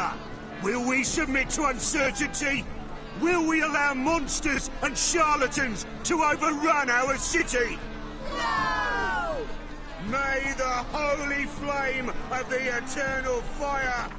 fire? Will we submit to uncertainty? Will we allow monsters and charlatans to overrun our city? No! May the holy flame of the eternal fire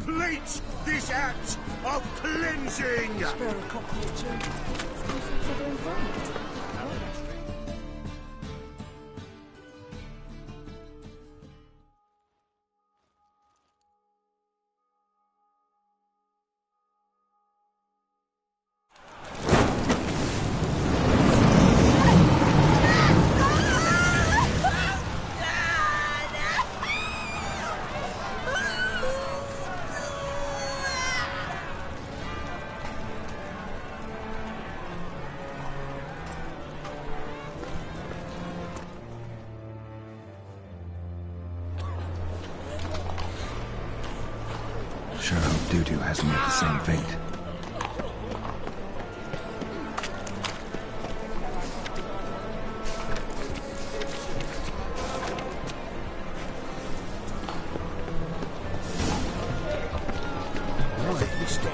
complete this act of cleansing! Spare a couple of children. It's a different environment. Sure hope Doo-Doo hasn't met the same fate.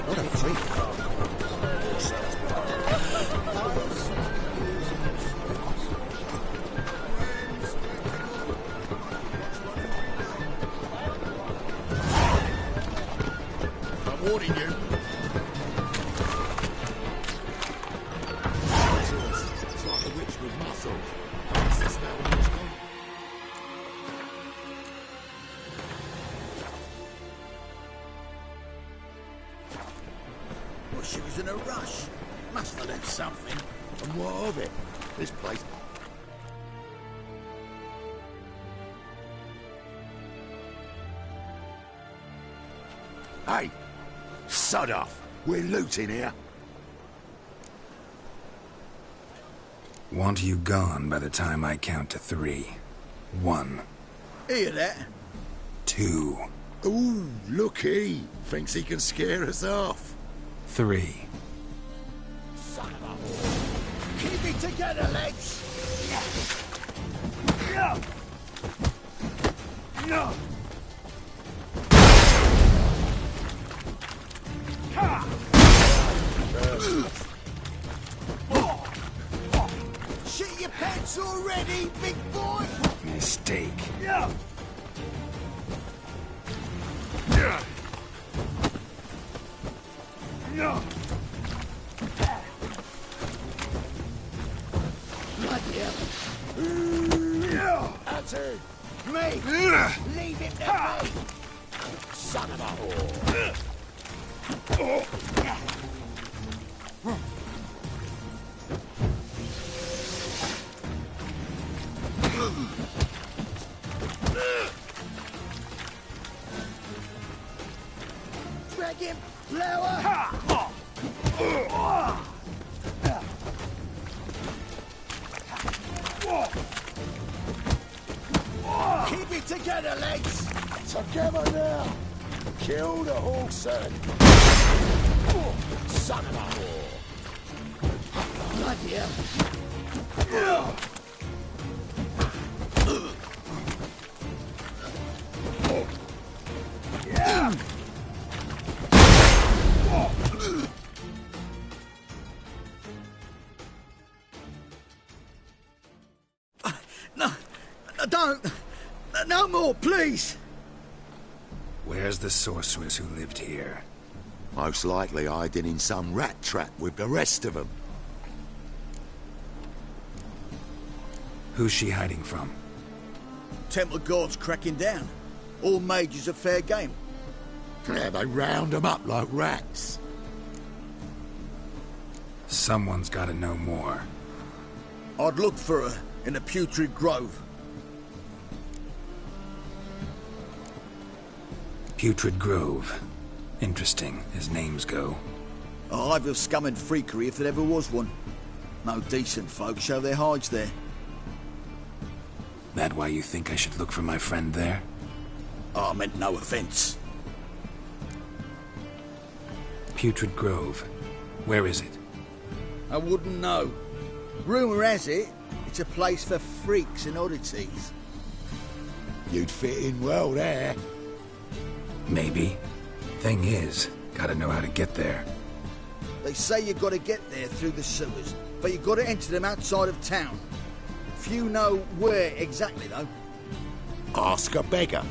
What a freak. I'm warning you. It's like a witch with muscle. What's the spell on this one? Well, she was in a rush. Must have left something. And what of it? This place. Hey! Sod off! We're looting here. Want you gone by the time I count to 3. 1. Hear that? 2. Ooh, look he! Thinks he can scare us off. 3. Son of a whore. Keep it together, lads! No! No! Shit your pants already, big boy! Mistake. No! No! Bloody hell! That's it! Me! Leave him to me! Son of a whore! Drag him! Lower! Keep it together, legs! Together now! Kill the horseman! Son of a whore! Bloody hell! No, don't! No more, please! Where's the sorceress who lived here? Most likely hiding in some rat trap with the rest of them. Who's she hiding from? Temple Guard's cracking down. All mages are fair game. Yeah, they round them up like rats. Someone's gotta know more. I'd look for her in the Putrid Grove. Putrid Grove. Interesting, as names go. A hive of scum and freakery if there ever was one. No decent folk show their hides there. That why you think I should look for my friend there? I meant no offence. Putrid Grove. Where is it? I wouldn't know. Rumour has it, it's a place for freaks and oddities. You'd fit in well there. Maybe. Thing is, gotta know how to get there. They say you gotta get there through the sewers, but you gotta enter them outside of town. Few know where exactly, though. Ask a beggar.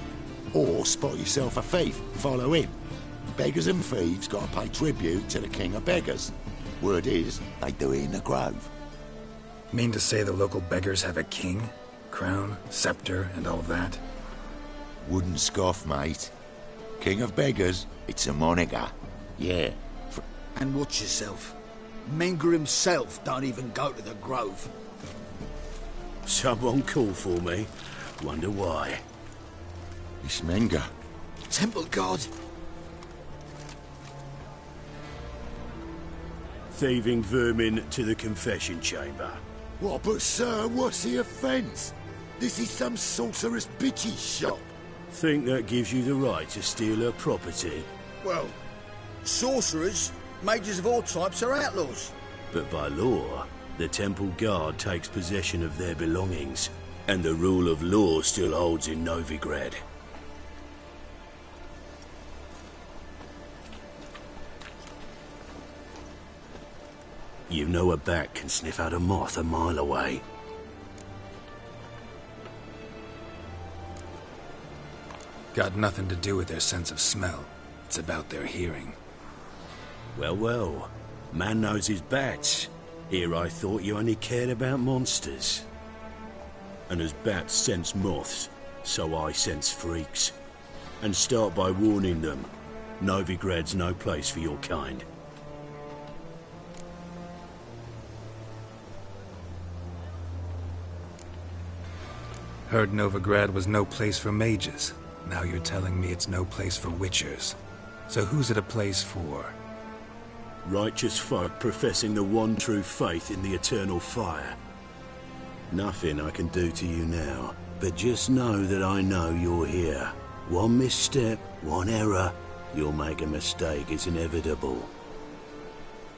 Or spot yourself a thief, follow him. Beggars and thieves gotta pay tribute to the king of beggars. Word is, they do it in the grove. Mean to say the local beggars have a king? Crown, scepter, and all that? Wouldn't scoff, mate. King of beggars, it's a moniker. Yeah. And watch yourself. Menger himself don't even go to the grove. Someone called for me. Wonder why. It's Menger. Temple God. Thieving vermin to the confession chamber. What, but sir, what's the offence? This is some sorceress bitch's shop. Think that gives you the right to steal her property? Well, sorcerers, mages of all types are outlaws. But by law, the temple guard takes possession of their belongings, and the rule of law still holds in Novigrad. You know a bat can sniff out a moth a mile away. Got nothing to do with their sense of smell. It's about their hearing. Well, well. Man knows his bats. Here I thought you only cared about monsters. And as bats sense moths, so I sense freaks. And start by warning them. Novigrad's no place for your kind. Heard Novigrad was no place for mages. Now you're telling me it's no place for witchers. So who's it a place for? Righteous folk professing the one true faith in the eternal fire. Nothing I can do to you now, but just know that I know you're here. One misstep, one error, you'll make a mistake, it's inevitable.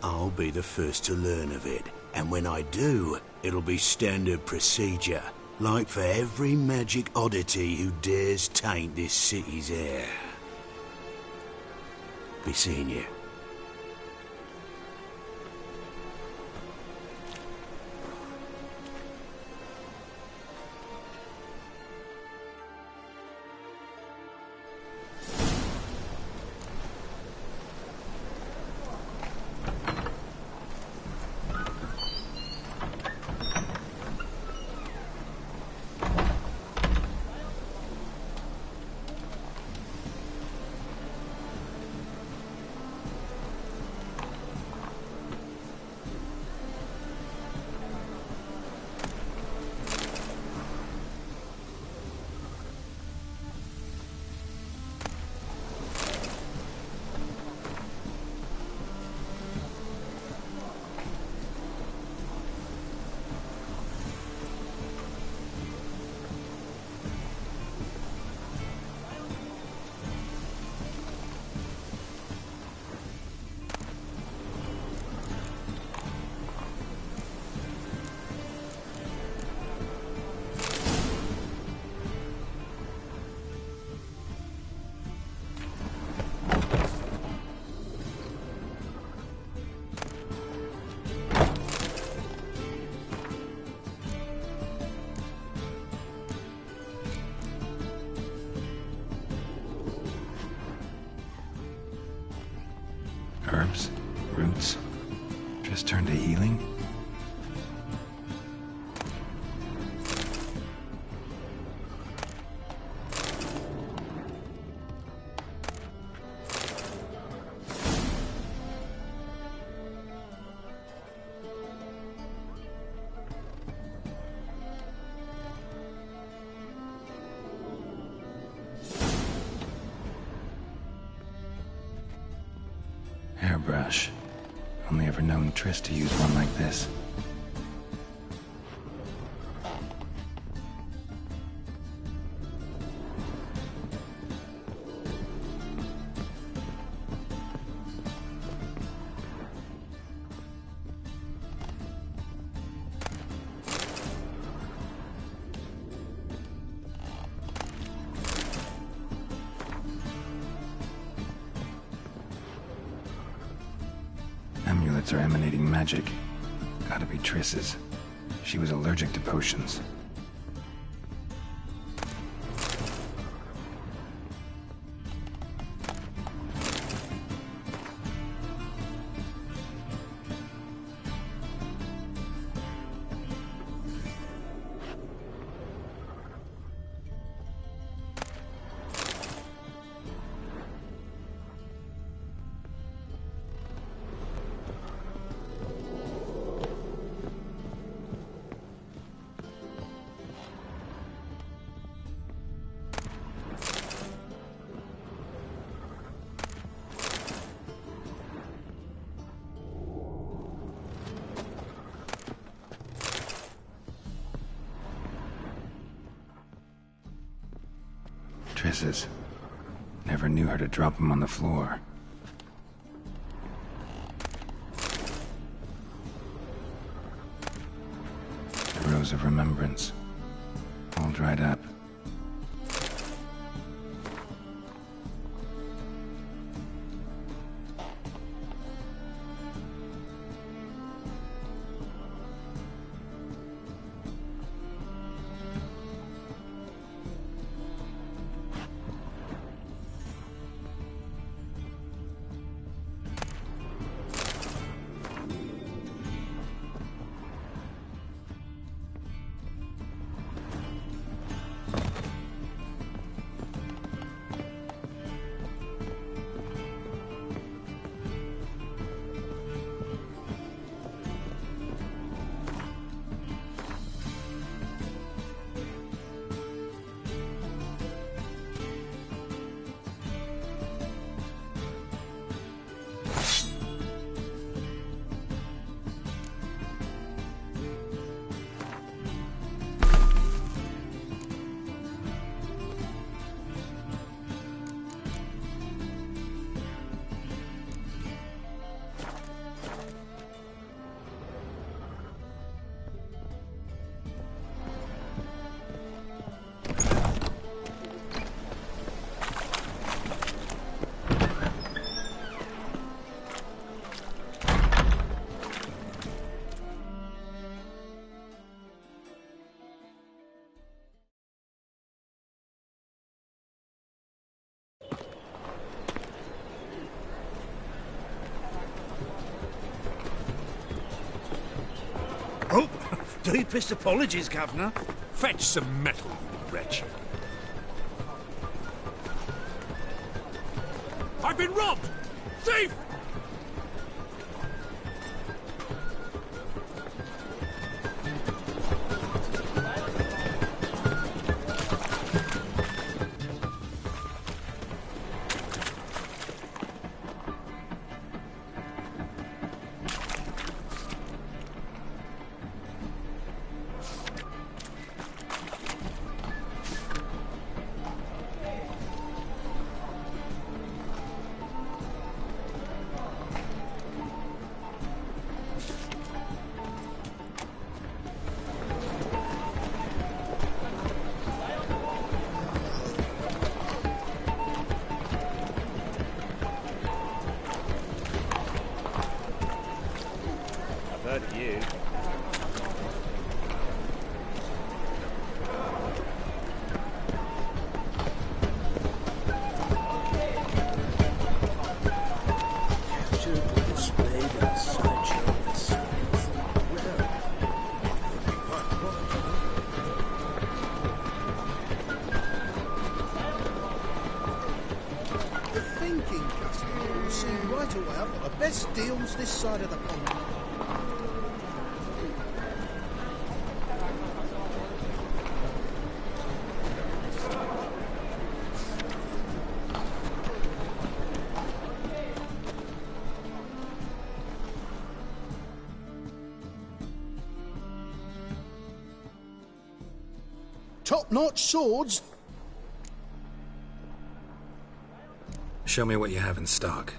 I'll be the first to learn of it, and when I do, it'll be standard procedure. Like for every magic oddity who dares taint this city's air. Be seeing you. Herbs? Roots? Just turn to healing? Hairbrush. Only ever known Triss to use one like this. Amulets are emanating magic. Gotta be Triss's. She was allergic to potions. Triss's. Never knew her to drop them on the floor. The Rose of Remembrance. All dried up. Oh, deepest apologies, Governor. Fetch some metal, you wretch. I've been robbed! Thief! Best deals this side of the pond. top-notch swords. Show me what you have in stock.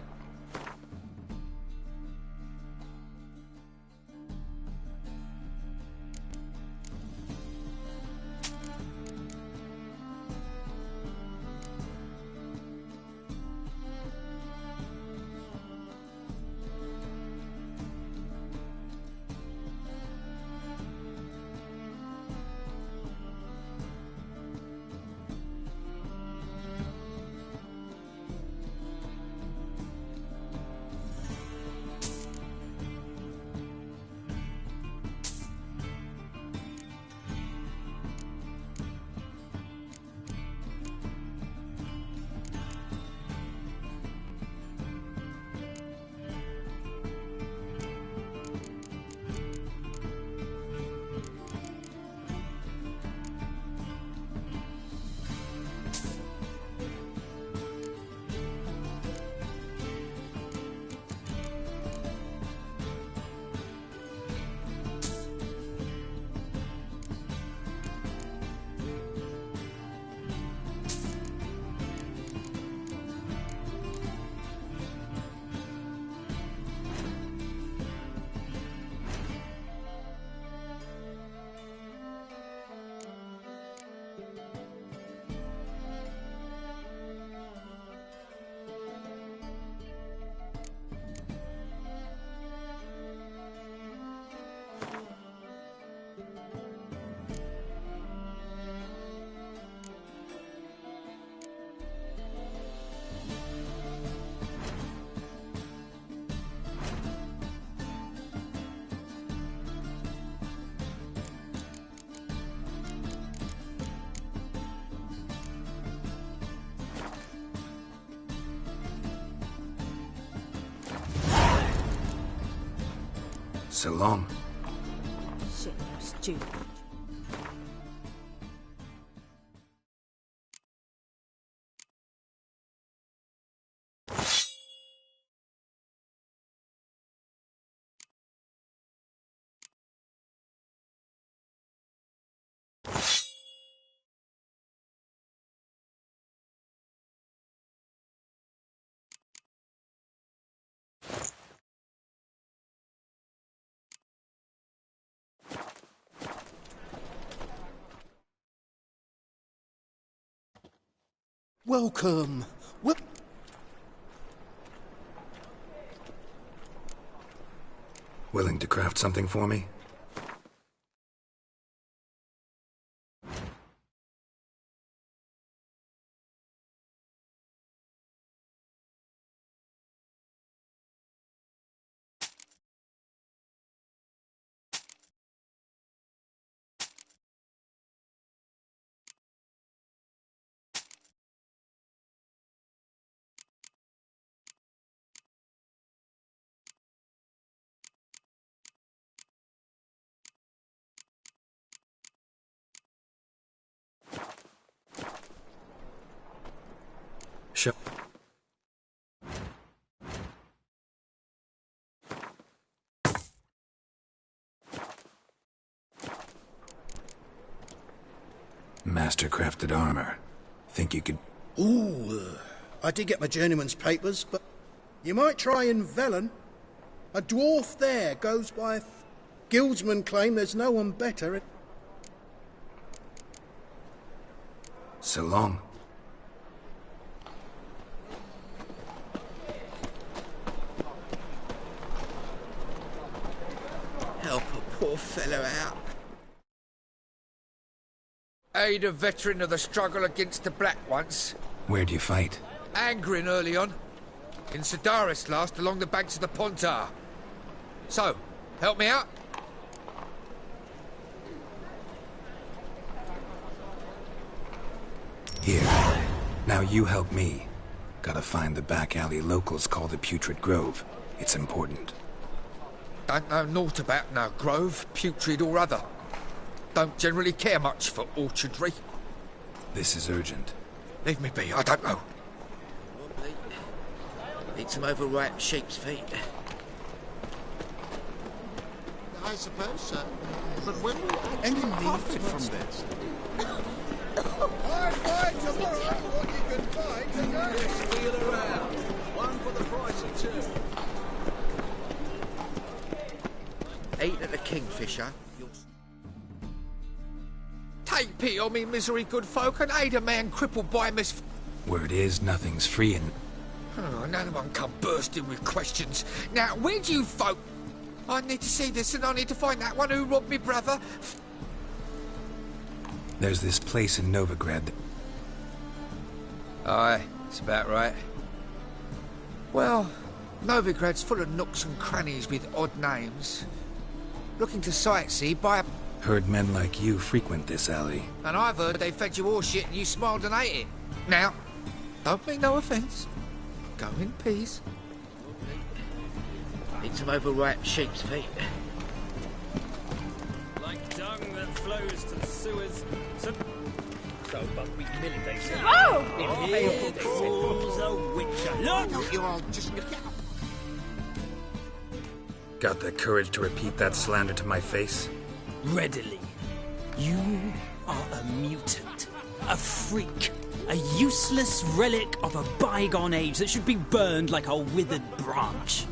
So long. Shit, you stupid. Welcome. Willing to craft something for me? Sure. Master-crafted armor. Think you could... I did get my journeyman's papers, but you might try in Velen. A dwarf there goes by... Guildsmen claim there's no one better. So long. Help a poor fellow out. Aid a veteran of the struggle against the Black once. Where'd you fight? Angrin early on. In Sedaris last, along the banks of the Pontar. So, help me out? Here. Now you help me. Gotta find the back alley locals call the Putrid Grove. It's important. Don't know naught about no grove, putrid or other. Don't generally care much for orchardry. This is urgent. Leave me be, I don't know. Wobbly. Need some overripe sheep's feet. I suppose so. But when will we Any actually need profit for from this? Wheel around. One for the price of two. Eat at the Kingfisher. Take pity on me, misery, good folk, and aid a man crippled by Word is, nothing's free and... Oh, none one come bursting with questions. Now, where do you folk... I need to see this, and I need to find that one who robbed me brother. There's this place in Novigrad that... Aye, it's about right. Well, Novigrad's full of nooks and crannies with odd names. Looking to sightsee by a... Heard men like you frequent this alley. And I've heard they fed you all shit and you smiled and ate it. Now, don't mean no offence. Go in peace. Eat some overripe sheep's feet. Like dung that flows to the sewers. So buckwheat millet, they say. Oh! In here, they calls a witcher. No, you all just look out. Got the courage to repeat that slander to my face? Readily. You are a mutant, a freak, a useless relic of a bygone age that should be burned like a withered branch.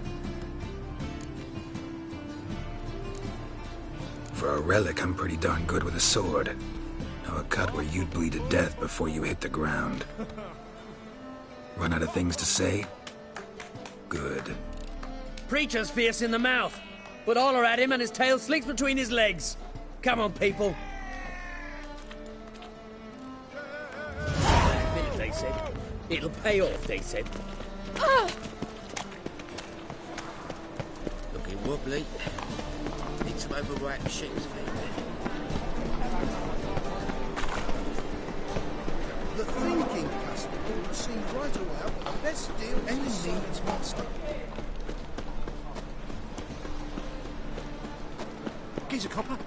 For a relic, I'm pretty darn good with a sword. Know a cut where you'd bleed to death before you hit the ground. Run out of things to say? Good. Preacher's fierce in the mouth, but holler at him and his tail slinks between his legs. Come on, people. Minute, they said. It'll pay off, they said. Looking wobbly. Need some overripe sheep's feet. The thinking customer will see right away what the best deal any needs must. Gives a copper.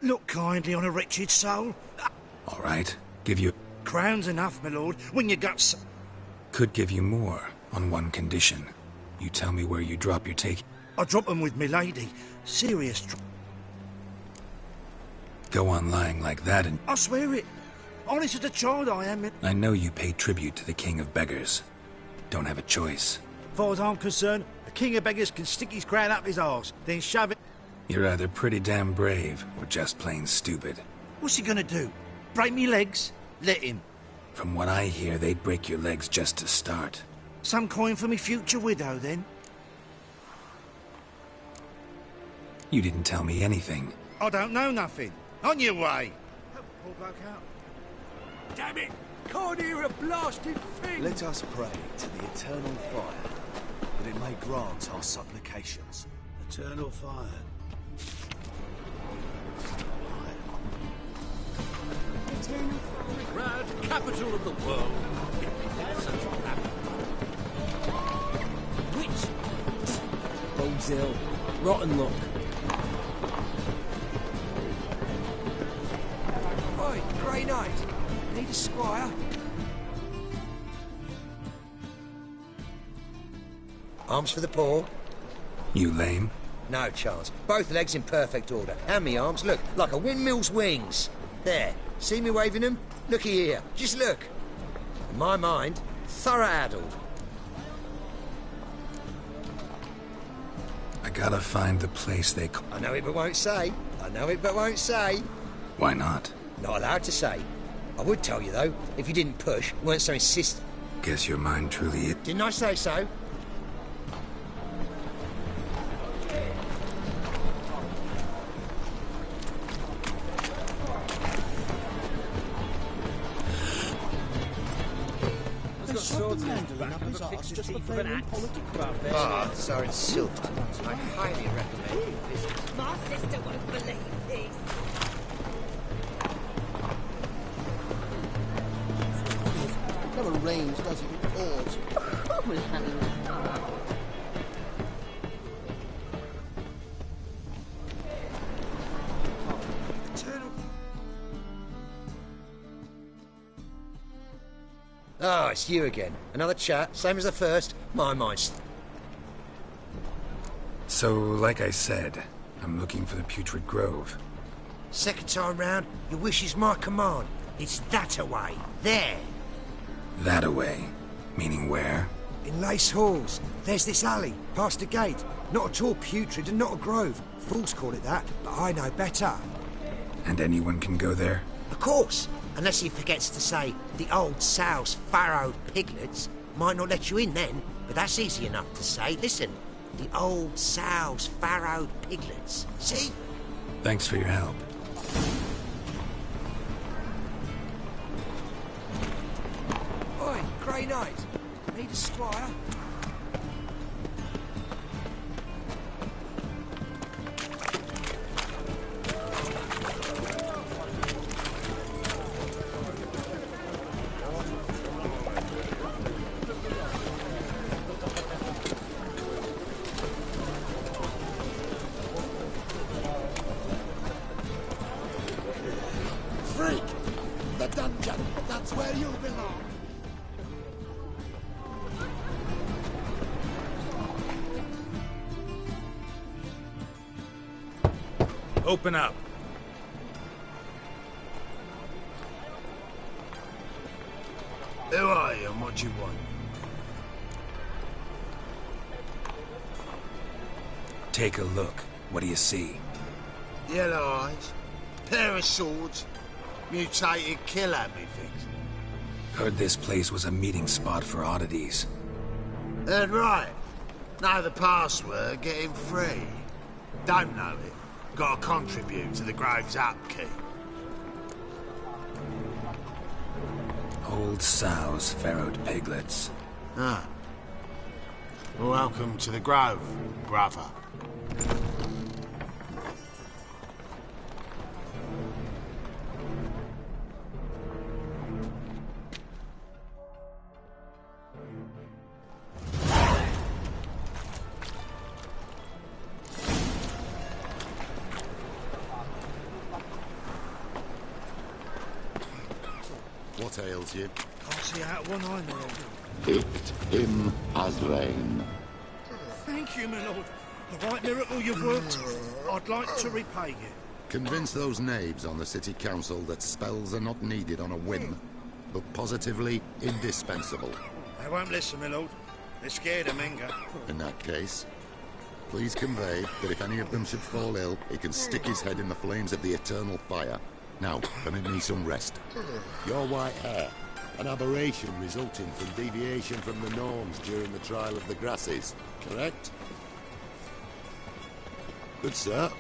Look kindly on a wretched soul. All right. Give you... Crown's enough, my lord, when your guts... Could give you more, on one condition. You tell me where you drop your take... I drop 'em with me lady. Serious Go on lying like that and... I swear it. Honest as a child I am. I know you pay tribute to the King of Beggars. Don't have a choice. As far as I'm concerned, the King of Beggars can stick his crown up his arse, then shove it... You're either pretty damn brave, or just plain stupid. What's he gonna do? Break me legs? Let him. From what I hear, they'd break your legs just to start. Some coin for me future widow, then? You didn't tell me anything. I don't know nothing. On your way. Help the poor bloke out. Damn it! Can't hear a blasted thing! Let us pray to the eternal fire, that it may grant our supplications. Eternal fire. Eternal fire. Rad, capital of the world. Which? Bones ill. Rotten luck. Oi, Grey Knight. Need a squire? Arms for the poor? You lame? No chance. Both legs in perfect order. And me arms, look, like a windmill's wings. There. See me waving them? Looky here. Just look. In my mind, thorough addled. I gotta find the place they... I know it but won't say. I know it but won't say. Why not? Not allowed to say. I would tell you, though, if you didn't push, weren't so insistent. Guess your mind truly is... Didn't I say so? Baths are insulting. I highly recommend you visit. My sister won't believe this. Never rains, does it? It pours. Oh, it's you again. Another chat, same as the first. My mind's... So, like I said, I'm looking for the Putrid Grove. Second time round, your wish is my command. It's that away. There. That away? Meaning where? In Lace Halls. There's this alley, past the gate. Not at all putrid and not a grove. Fools call it that, but I know better. And anyone can go there? Of course. Unless he forgets to say the old sow's farrowed piglets. Might not let you in then, but that's easy enough to say. Listen, the old sow's farrowed piglets. See? Thanks for your help. Oi, Grey Knight. Need a squire? Freak! The dungeon! That's where you belong! Open up. Who are you and what do you want? Take a look. What do you see? Yellow eyes, pair of swords, mutated killer, methinks. Heard this place was a meeting spot for oddities. Heard right. Know the password, get him free. Don't know it. Gotta contribute to the Grove's upkeep. Old sows, farrowed piglets. Ah. Welcome to the Grove, brother. What ails you? Can't see out one eye, my lord. Picked him as rain. Thank you, my lord. The right miracle you've worked. I'd like to repay you. Convince those knaves on the city council that spells are not needed on a whim, but positively indispensable. They won't listen, my lord. They're scared of Menga. In that case, please convey that if any of them should fall ill, he can stick his head in the flames of the eternal fire. Now, permit me some rest. Your white hair, an aberration resulting from deviation from the norms during the trial of the grasses, correct? Good sir.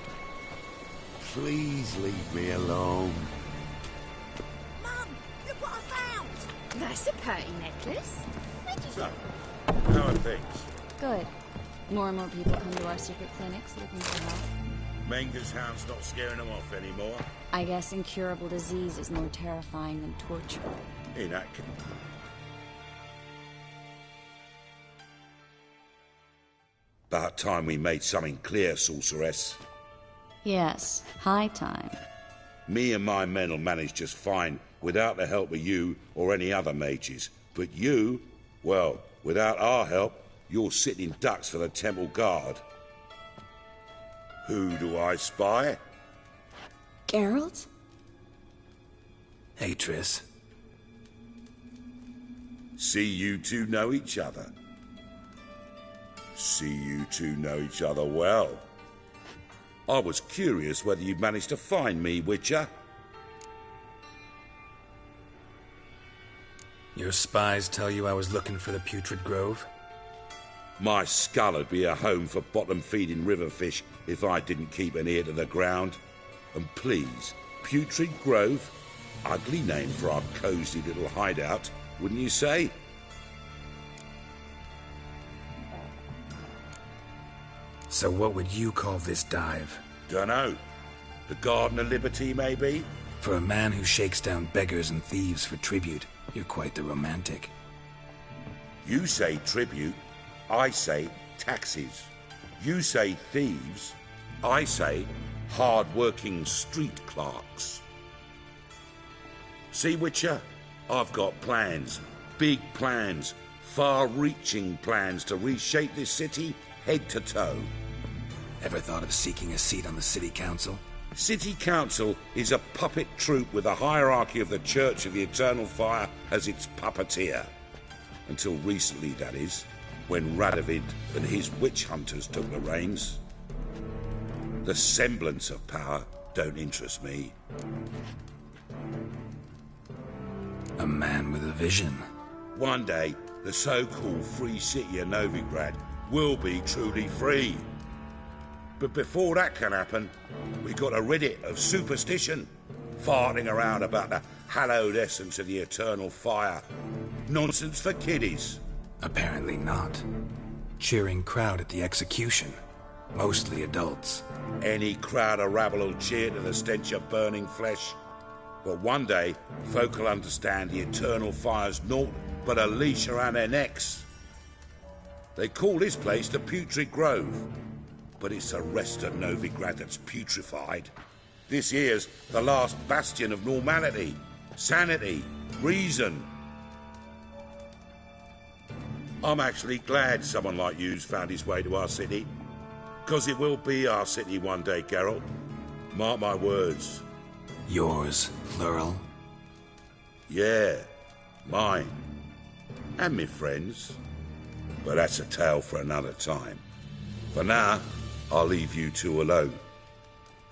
Please leave me alone. Mum, look what I found! That's a pretty necklace. So, how are things? Good. More and more people come to our secret clinics looking for help. Menga's hound's not scaring them off anymore. I guess incurable disease is more terrifying than torture. Inaccurate. About time we made something clear, sorceress. Yes, high time. Me and my men will manage just fine without the help of you or any other mages. But you, well, without our help, you're sitting ducks for the temple guard. Who do I spy? Geralt? Hey, Triss. See you two know each other. See you two know each other well. I was curious whether you'd managed to find me, Witcher. Your spies tell you I was looking for the Putrid Grove? My skull would be a home for bottom-feeding river fish if I didn't keep an ear to the ground. And please, Putrid Grove? Ugly name for our cosy little hideout, wouldn't you say? So what would you call this dive? Dunno. The Garden of Liberty, maybe? For a man who shakes down beggars and thieves for tribute, you're quite the romantic. You say tribute, I say taxes. You say thieves, I say hard-working street clerks. See, Witcher? I've got plans. Big plans. Far-reaching plans to reshape this city head to toe. Ever thought of seeking a seat on the city council? City Council is a puppet troupe with a hierarchy of the Church of the Eternal Fire as its puppeteer. Until recently, that is, when Radovid and his witch hunters took the reins. The semblance of power don't interest me. A man with a vision. One day, the so-called free city of Novigrad will be truly free. But before that can happen, we got to rid it of superstition, farting around about the hallowed essence of the eternal fire. Nonsense for kiddies. Apparently not. Cheering crowd at the execution. Mostly adults. Any crowd of rabble will cheer to the stench of burning flesh. But one day, folk will understand the eternal fire's naught but a leash around their necks. They call this place the Putrid Grove, but it's the rest of Novigrad that's putrefied. This here's the last bastion of normality, sanity, reason. I'm actually glad someone like you's found his way to our city, because it will be our city one day, Geralt. Mark my words. Yours, plural? Yeah, mine. And me friends. But that's a tale for another time. For now, I'll leave you two alone.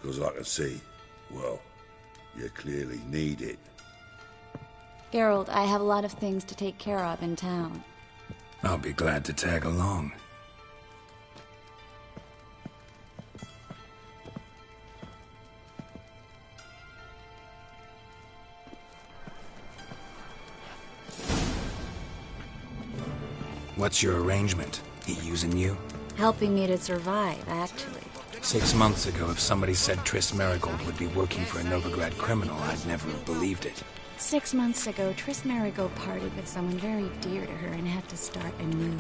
Because I can see, well, you clearly need it. Geralt, I have a lot of things to take care of in town. I'll be glad to tag along. What's your arrangement? He using you? Helping me to survive, actually. 6 months ago, if somebody said Triss Merigold would be working for a Novigrad criminal, I'd never have believed it. 6 months ago, Triss Merigold parted with someone very dear to her and had to start anew.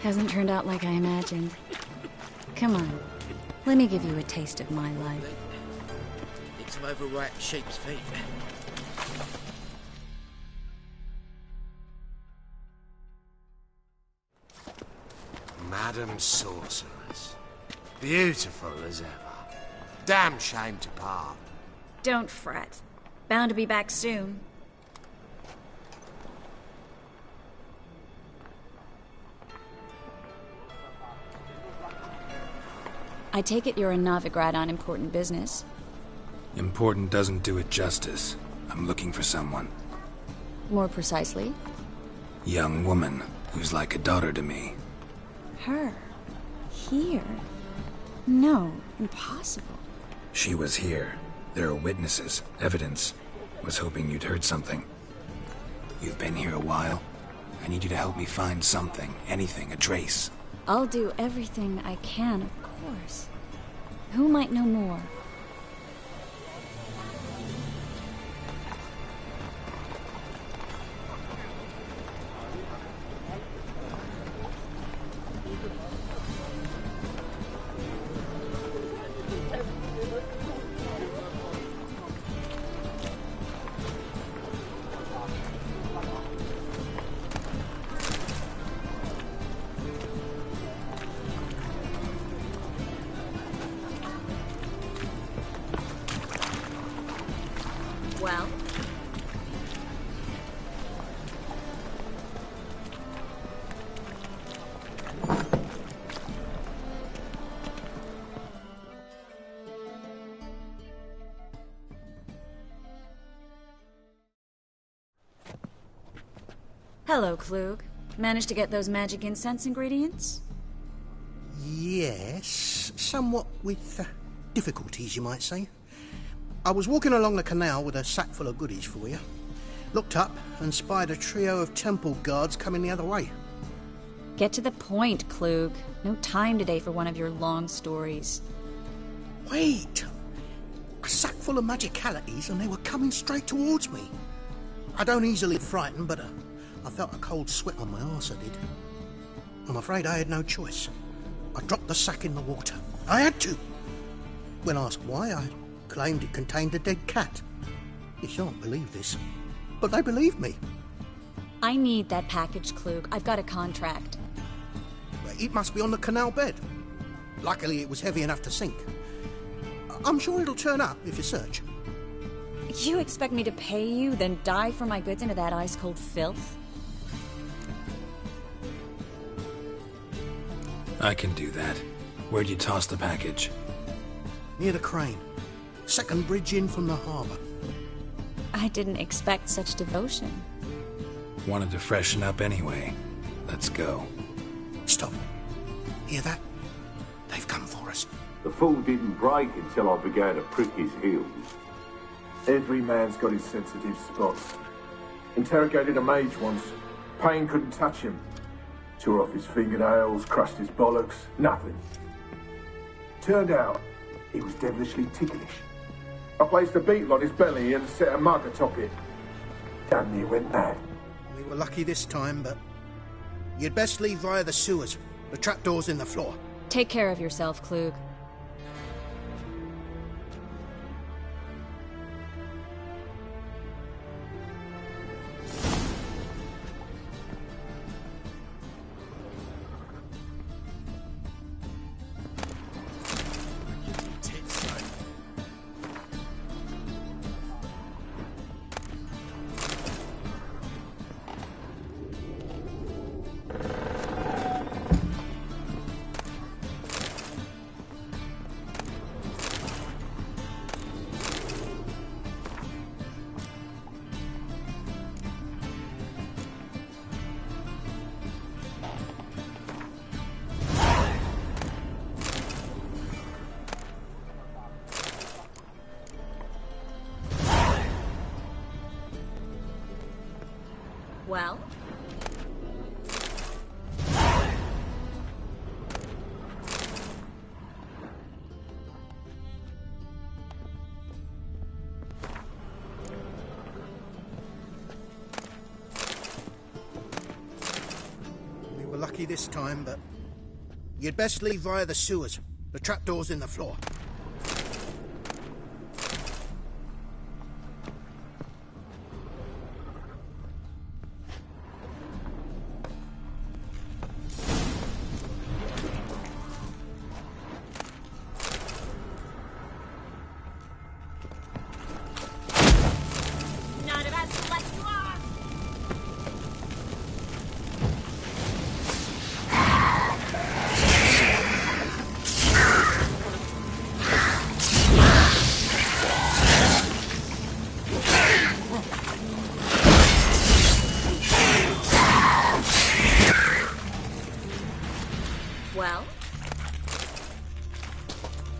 Hasn't turned out like I imagined. Come on, let me give you a taste of my life. Eat some overripe sheep's feet. Madam Sorceress. Beautiful as ever. Damn shame to part. Don't fret. Bound to be back soon. I take it you're in Novigrad on important business. Important doesn't do it justice. I'm looking for someone. More precisely? Young woman who's like a daughter to me. Her? Here? No, impossible. She was here. There are witnesses, evidence. Was hoping you'd heard something. You've been here a while. I need you to help me find something, anything, a trace. I'll do everything I can, of course. Who might know more? Well? Hello, Klug. Managed to get those magic incense ingredients? Yes, somewhat with difficulties, you might say. I was walking along the canal with a sack full of goodies for you. Looked up and spied a trio of temple guards coming the other way. Get to the point, Klug. No time today for one of your long stories. Wait! A sack full of magicalities and they were coming straight towards me. I don't easily frighten, but I felt a cold sweat on my arse, I did. I'm afraid I had no choice. I dropped the sack in the water. I had to. When asked why, I claimed it contained a dead cat. You shan't believe this, but they believed me. I need that package, Klug. I've got a contract. It must be on the canal bed. Luckily, it was heavy enough to sink. I'm sure it'll turn up if you search. You expect me to pay you, then dive for my goods into that ice-cold filth? I can do that. Where'd you toss the package? Near the crane. Second bridge in from the harbour. I didn't expect such devotion. Wanted to freshen up anyway. Let's go. Stop. Hear that? They've come for us. The fall didn't break until I began to prick his heels. Every man's got his sensitive spots. Interrogated a mage once. Pain couldn't touch him. Tore off his fingernails, crushed his bollocks, nothing. Turned out, he was devilishly ticklish. I placed a beetle on his belly and set a mug atop it. Damn near went mad. We were lucky this time, but you'd best leave via the sewers. The trapdoor's in the floor. Take care of yourself, Klug. Well? We were lucky this time, but you'd best leave via the sewers. The trapdoor's in the floor. Well?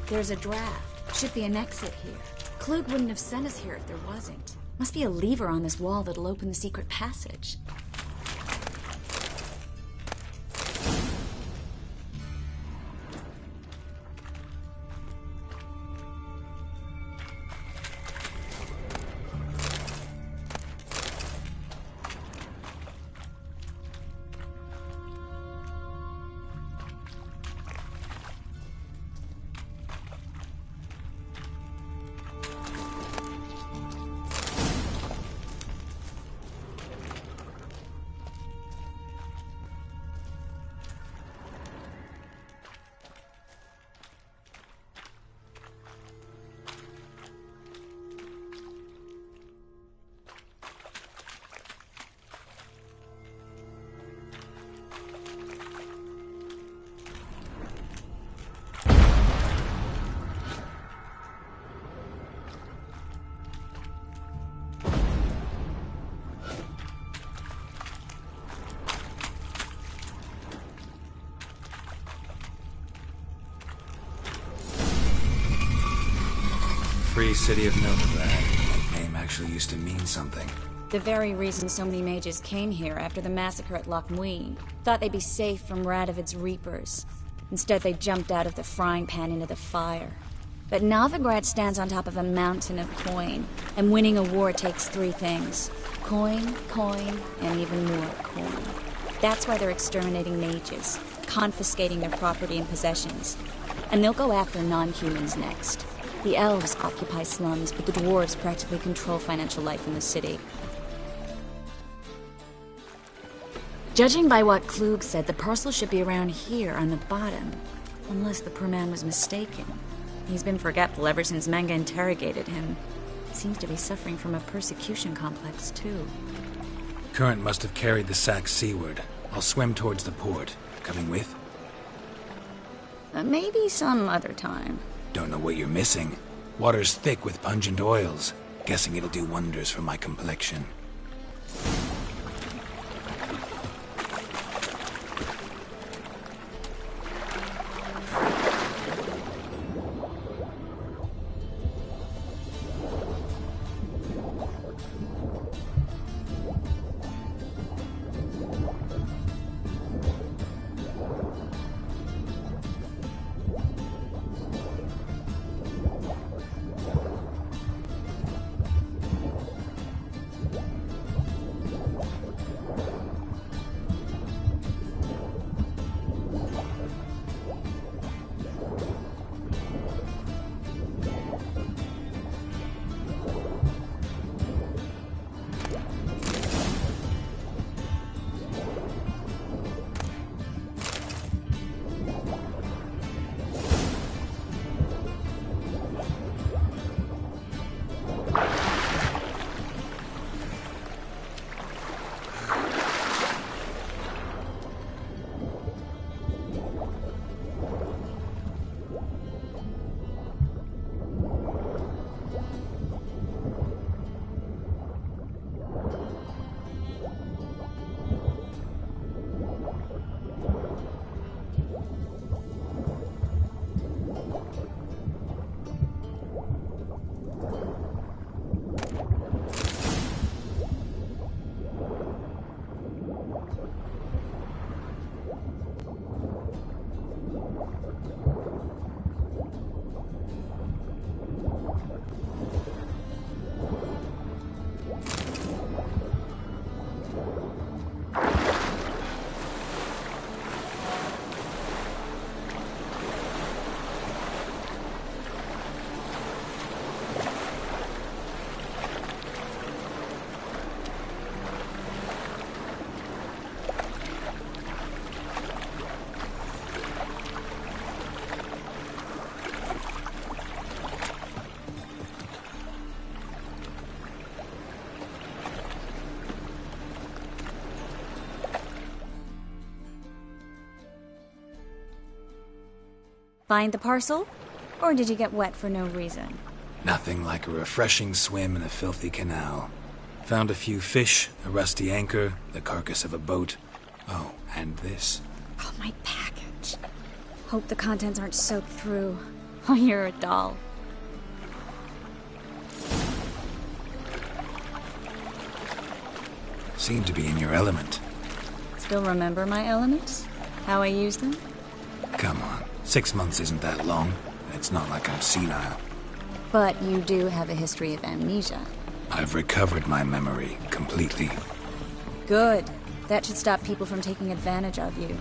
There's a draft. Should be an exit here. Klug wouldn't have sent us here if there wasn't. Must be a lever on this wall that'll open the secret passage. Free City of Novigrad. That name actually used to mean something. The very reason so many mages came here after the massacre at Loch Muin. Thought they'd be safe from Radovid's reapers. Instead, they jumped out of the frying pan into the fire. But Novigrad stands on top of a mountain of coin, and winning a war takes three things. Coin, coin, and even more coin. That's why they're exterminating mages, confiscating their property and possessions. And they'll go after non-humans next. The elves occupy slums, but the dwarves practically control financial life in the city. Judging by what Klug said, the parcel should be around here on the bottom. Unless the poor man was mistaken. He's been forgetful ever since Manga interrogated him. Seems to be suffering from a persecution complex, too. Current must have carried the sack seaward. I'll swim towards the port. Coming with? Maybe some other time. Don't know what you're missing. Water's thick with pungent oils. Guessing it'll do wonders for my complexion. Find the parcel? Or did you get wet for no reason? Nothing like a refreshing swim in a filthy canal. Found a few fish, a rusty anchor, the carcass of a boat. Oh, and this. Oh, my package. Hope the contents aren't soaked through. Oh, you're a doll. Seem to be in your element. Still remember my elements? How I use them? Come on. 6 months isn't that long. It's not like I'm senile. But you do have a history of amnesia. I've recovered my memory completely. Good. That should stop people from taking advantage of you.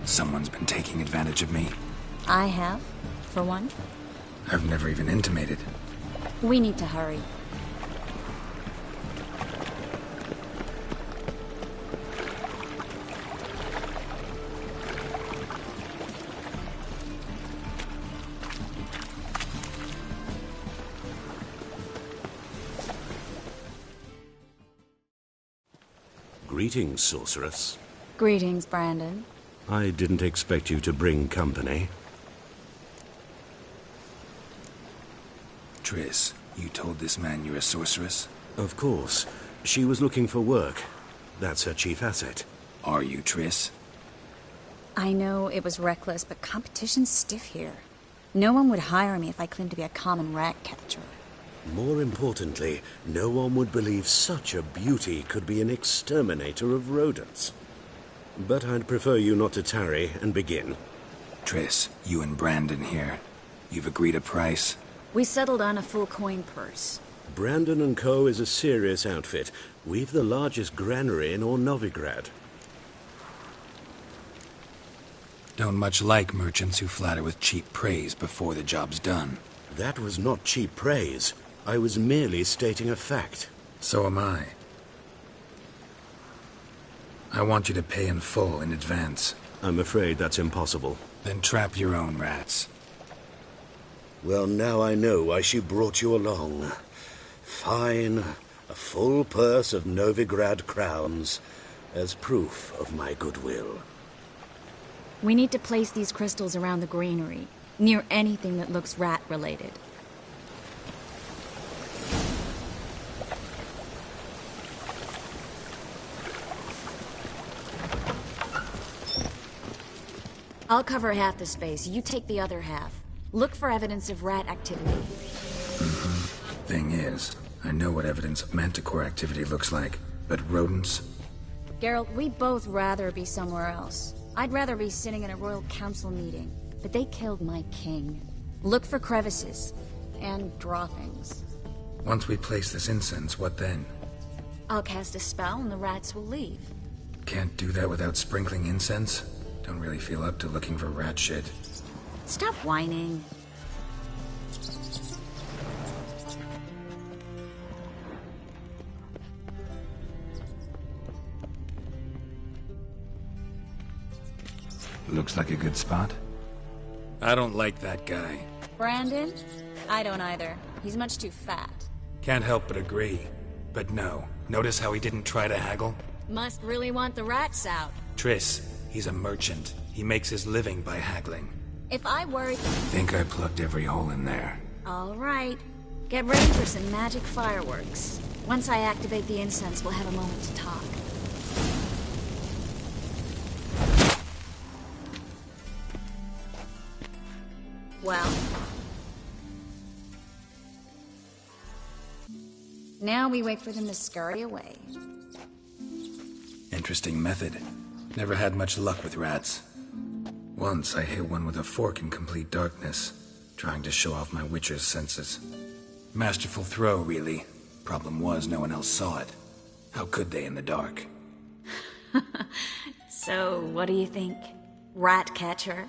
Someone's been taking advantage of me. I have, for one. I've never even intimated. We need to hurry. Greetings, sorceress. Greetings, Brandon. I didn't expect you to bring company. Triss, you told this man you're a sorceress? Of course. She was looking for work. That's her chief asset. Are you, Triss? I know it was reckless, but competition's stiff here. No one would hire me if I claimed to be a common rat catcher. More importantly, no one would believe such a beauty could be an exterminator of rodents. But I'd prefer you not to tarry and begin. Triss, you and Brandon here. You've agreed a price? We settled on a full coin purse. Brandon & Co. is a serious outfit. We've the largest granary in all Novigrad. Don't much like merchants who flatter with cheap praise before the job's done. That was not cheap praise. I was merely stating a fact. So am I. I want you to pay in full in advance. I'm afraid that's impossible. Then trap your own rats. Well, now I know why she brought you along. Fine, a full purse of Novigrad crowns as proof of my goodwill. We need to place these crystals around the granary, near anything that looks rat-related. I'll cover half the space, you take the other half. Look for evidence of rat activity. Thing is, I know what evidence of manticore activity looks like, but rodents? Geralt, we'd both rather be somewhere else. I'd rather be sitting in a royal council meeting, but they killed my king. Look for crevices, and draw things. Once we place this incense, what then? I'll cast a spell and the rats will leave. Can't do that without sprinkling incense? Don't really feel up to looking for rat shit. Stop whining. Looks like a good spot. I don't like that guy. Brandon? I don't either. He's much too fat. Can't help but agree. But no, notice how he didn't try to haggle? Must really want the rats out. Triss, he's a merchant. He makes his living by haggling. If I worried... Think I plugged every hole in there. All right. Get ready for some magic fireworks. Once I activate the incense, we'll have a moment to talk. Well... now we wait for them to scurry away. Interesting method. Never had much luck with rats. Once I hit one with a fork in complete darkness, trying to show off my witcher's senses. Masterful throw, really. Problem was, no one else saw it. How could they in the dark? So, what do you think? Rat catcher?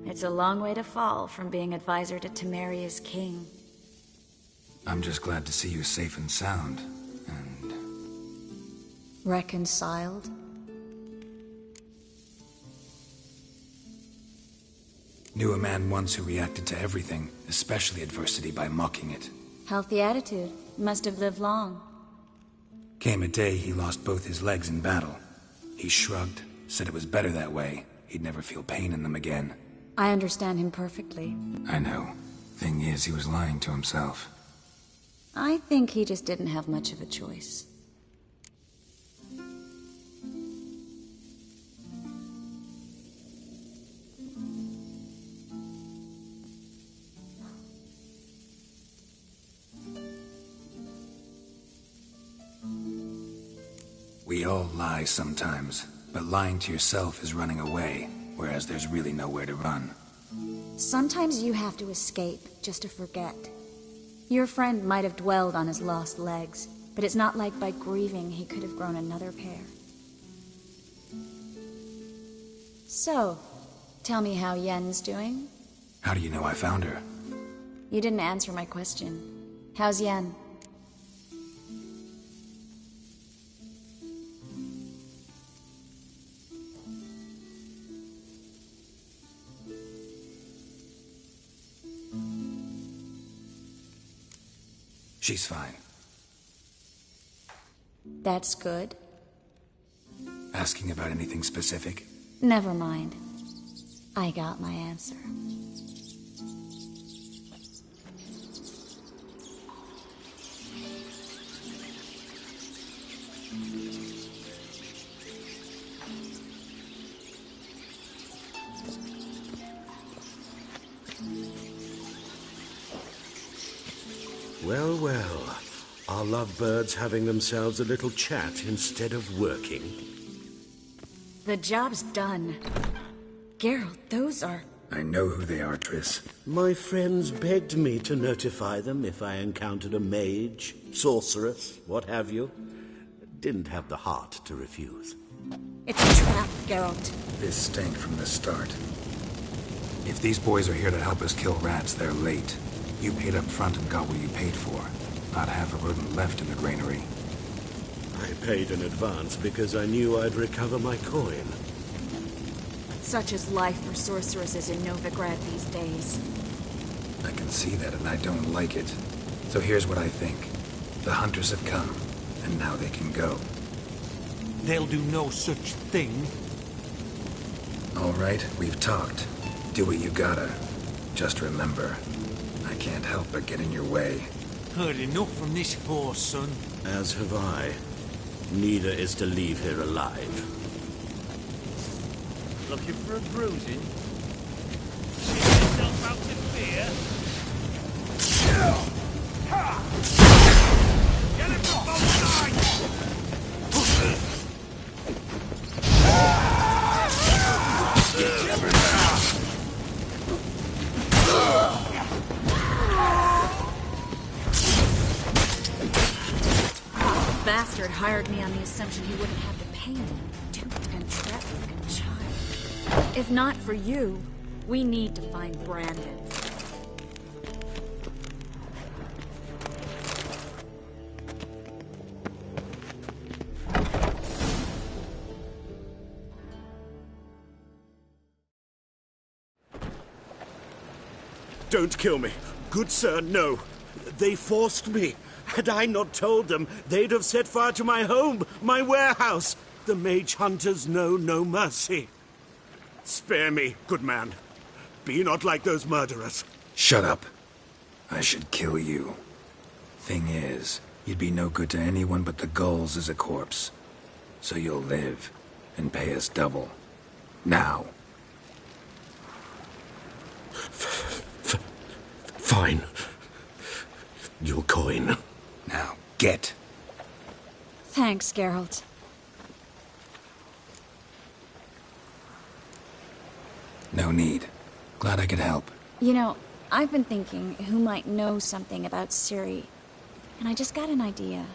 It's a long way to fall from being advisor to Temeria's king. I'm just glad to see you safe and sound, and... reconciled? Knew a man once who reacted to everything, especially adversity, by mocking it. Healthy attitude. Must have lived long. Came a day he lost both his legs in battle. He shrugged, said it was better that way. He'd never feel pain in them again. I understand him perfectly. I know. Thing is, he was lying to himself. I think he just didn't have much of a choice. We all lie sometimes, but lying to yourself is running away, whereas there's really nowhere to run. Sometimes you have to escape just to forget. Your friend might have dwelled on his lost legs, but it's not like by grieving he could have grown another pair. So, tell me how Yen's doing? How do you know I found her? You didn't answer my question. How's Yen? She's fine. That's good. Asking about anything specific? Never mind. I got my answer. Well, well. Are lovebirds having themselves a little chat instead of working? The job's done. Geralt, those are... I know who they are, Triss. My friends begged me to notify them if I encountered a mage, sorceress, what have you. Didn't have the heart to refuse. It's a trap, Geralt. This stank from the start. If these boys are here to help us kill rats, they're late. You paid up front and got what you paid for. Not half a rodent left in the granary. I paid in advance because I knew I'd recover my coin. Such is life for sorceresses in Novigrad these days. I can see that and I don't like it. So here's what I think. The hunters have come, and now they can go. They'll do no such thing. All right, we've talked. Do what you gotta. Just remember, I can't help but get in your way. Heard enough from this poor son. As have I. Neither is to leave here alive. Looking for a bruising? See yourself out to fear? Get him from both sides! Bastard hired me on the assumption he wouldn't have to pay me. Duped and trapped like a child. If not for you, we need to find Brandon. Don't kill me. Good sir, no. They forced me. Had I not told them, they'd have set fire to my home, my warehouse. The mage hunters know no mercy. Spare me, good man. Be not like those murderers. Shut up. I should kill you. Thing is, you'd be no good to anyone but the gulls as a corpse. So you'll live, and pay us double. Now. Fine. Your coin. Now, get. Thanks, Geralt. No need. Glad I could help. You know, I've been thinking who might know something about Ciri. And I just got an idea.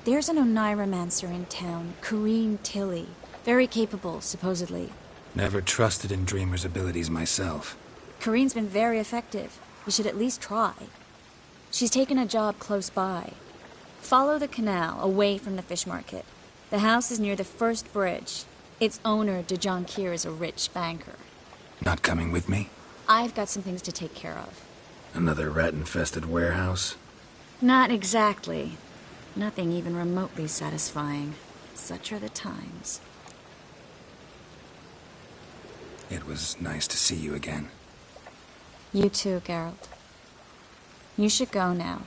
There's an Oneiromancer in town, Corrine Tilly. Very capable, supposedly. Never trusted in Dreamer's abilities myself. Corrine's been very effective. You should at least try. She's taken a job close by. Follow the canal, away from the fish market. The house is near the first bridge. Its owner, de Jonkir, is a rich banker. Not coming with me? I've got some things to take care of. Another rat-infested warehouse? Not exactly. Nothing even remotely satisfying. Such are the times. It was nice to see you again. You too, Geralt. You should go now,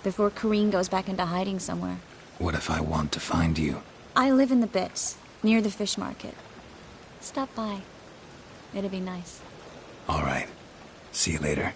before Corrine goes back into hiding somewhere. What if I want to find you? I live in the Bits, near the fish market. Stop by. It'd be nice. All right. See you later.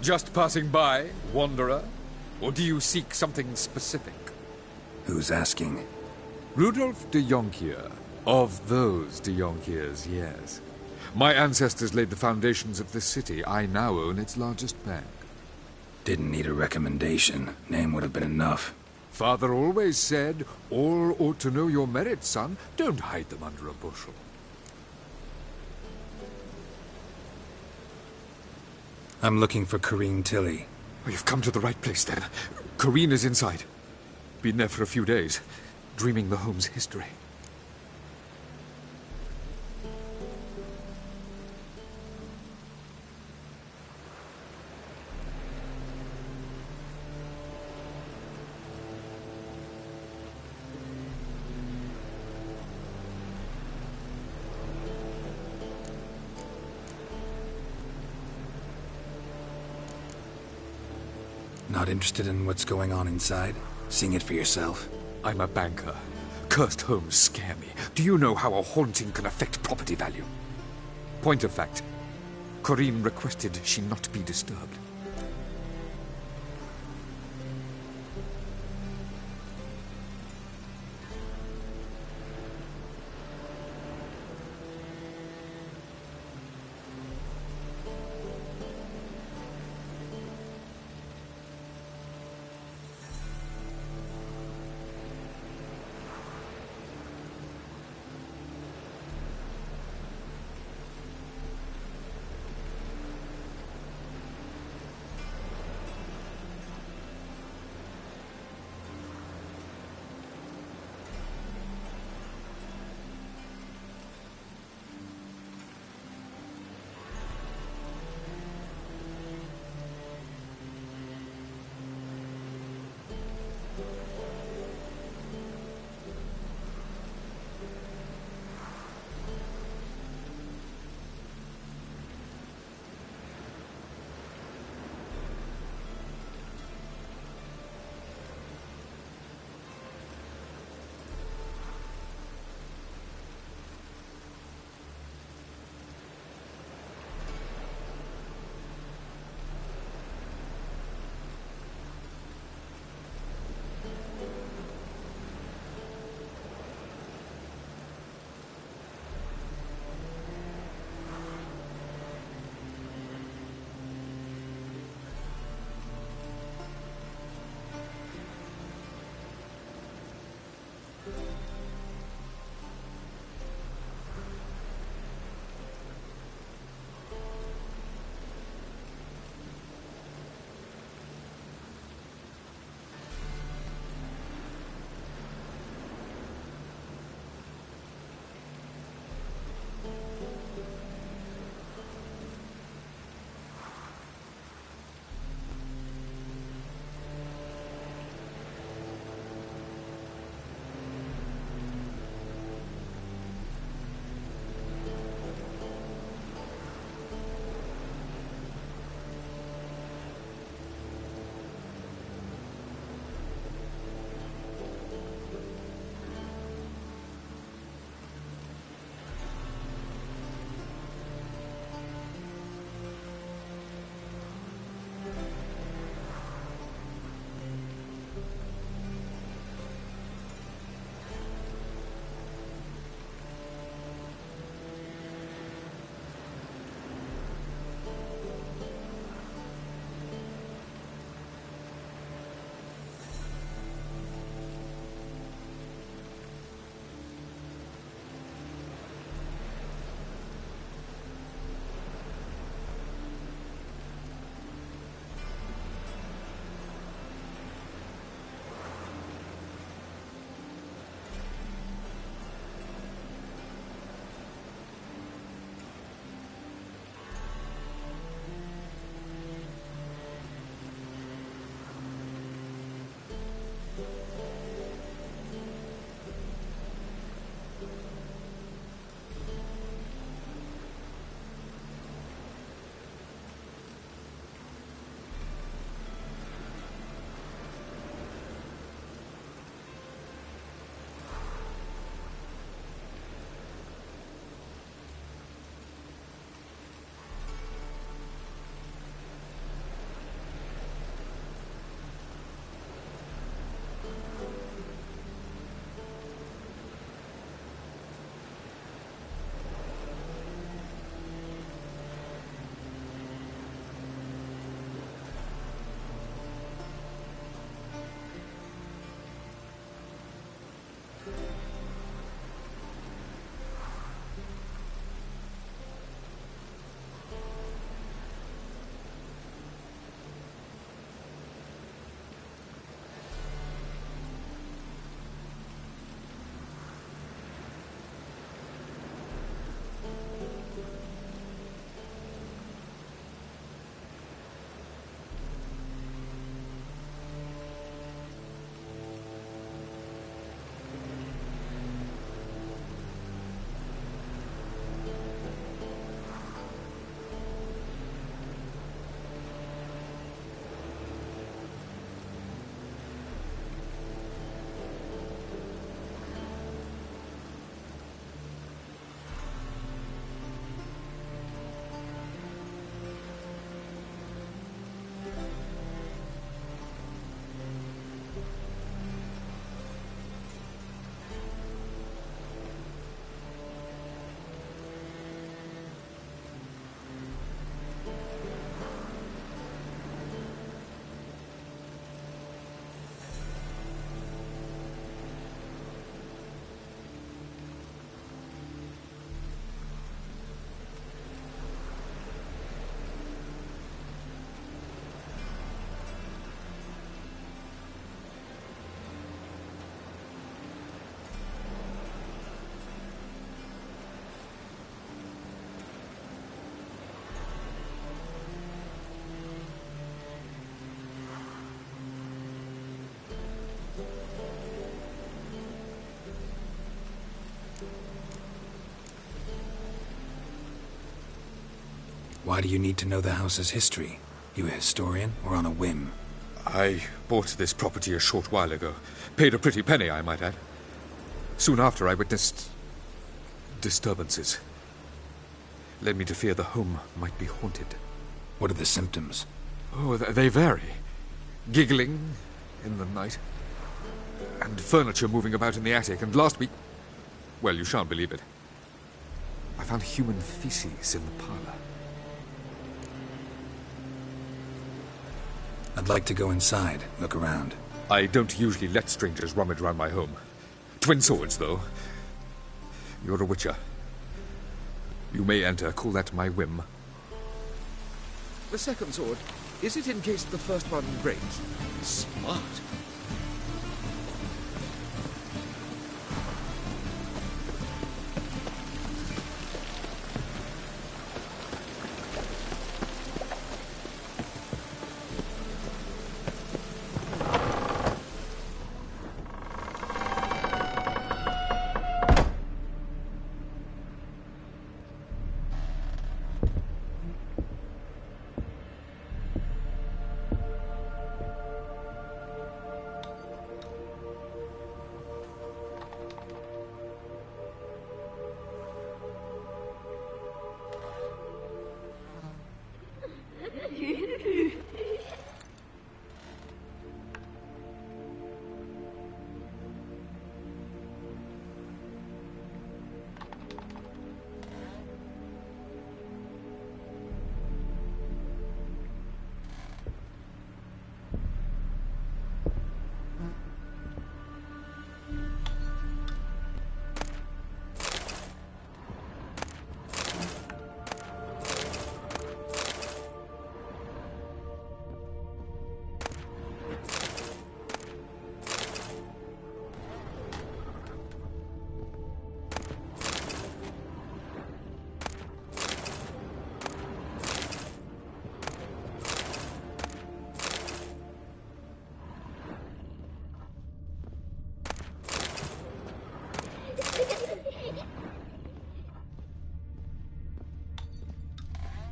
Just passing by, wanderer? Or do you seek something specific? Who's asking? Rudolf de Jonkier. Of those de Jonkiers, yes. My ancestors laid the foundations of this city. I now own its largest bank. Didn't need a recommendation. Name would have been enough. Father always said, all ought to know your merits, son. Don't hide them under a bushel. I'm looking for Corrine Tilly. Oh, you've come to the right place, then. Corrine is inside. Been there for a few days, dreaming the home's history. Not interested in what's going on inside? Seeing it for yourself? I'm a banker. Cursed homes scare me. Do you know how a haunting can affect property value? Point of fact, Corrine requested she not be disturbed. Why do you need to know the house's history? You a historian, or on a whim? I bought this property a short while ago. Paid a pretty penny, I might add. Soon after, I witnessed disturbances. Led me to fear the home might be haunted. What are the symptoms? Oh, they vary. Giggling in the night, and furniture moving about in the attic, and last week... Well, you shan't believe it. I found human feces in the parlor. I'd like to go inside, look around. I don't usually let strangers rummage around my home. Twin swords, though. You're a witcher. You may enter, call that my whim. The second sword, is it in case the first one breaks? Smart.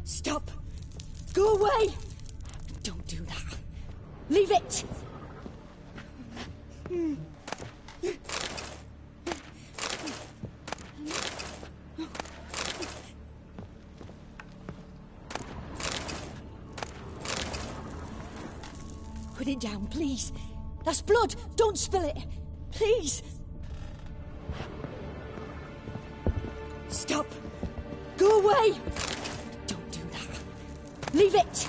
Stop! Go away! Don't do that. Leave it! Put it down, please. That's blood. Don't spill it. Please. Stop. Go away. Don't do that. Leave it.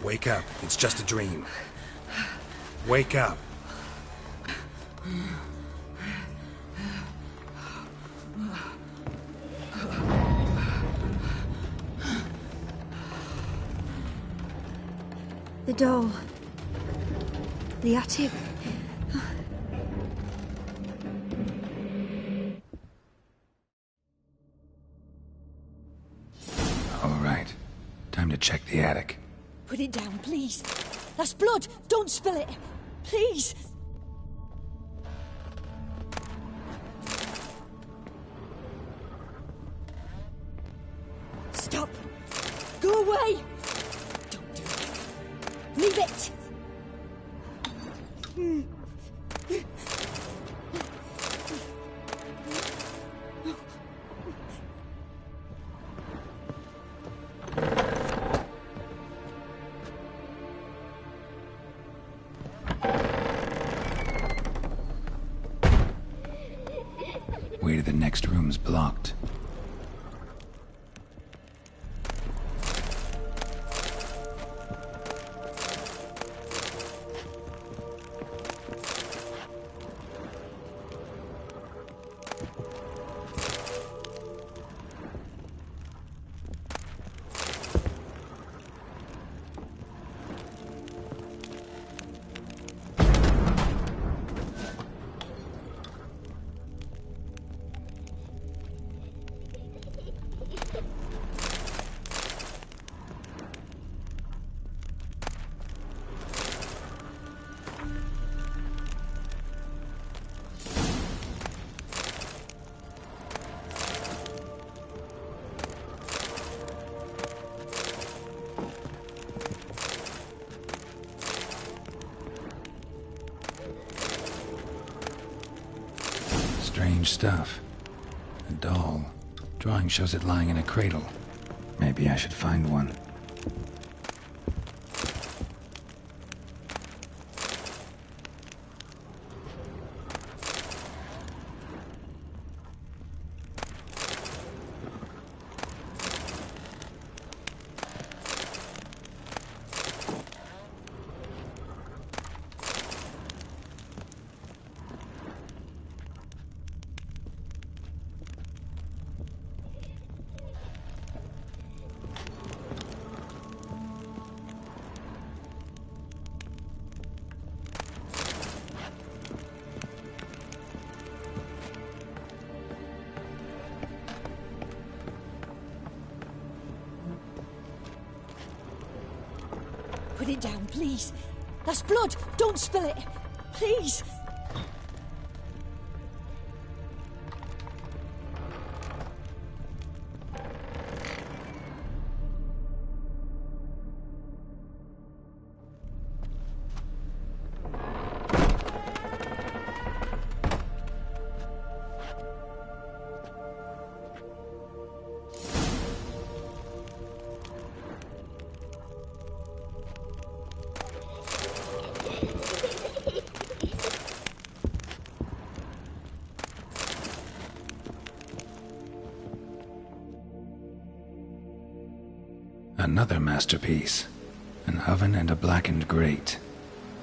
Wake up. It's just a dream. Wake up. The doll. The attic. All right. Time to check the attic. Put it down, please. That's blood. Don't spill it. Please. Stop. Go away. Don't do that. Leave it. Way to the next room's blocked. Strange stuff. A doll. Drawing shows it lying in a cradle. Maybe I should find one. Put it down, please. That's blood. Don't spill it. Please. Another masterpiece. An oven and a blackened grate.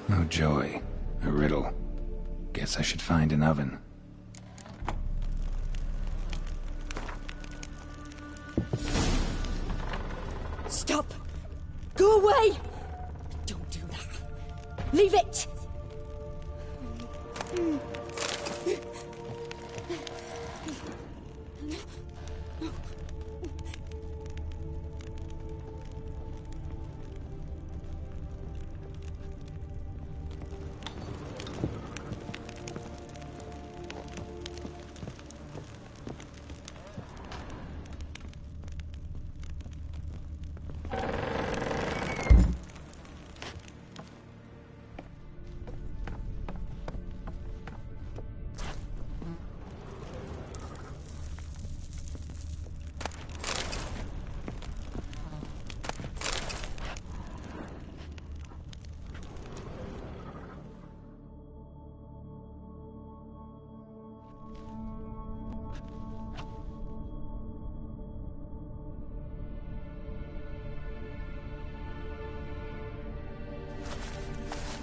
Oh joy. A riddle. Guess I should find an oven. Stop! Go away! Don't do that. Leave it!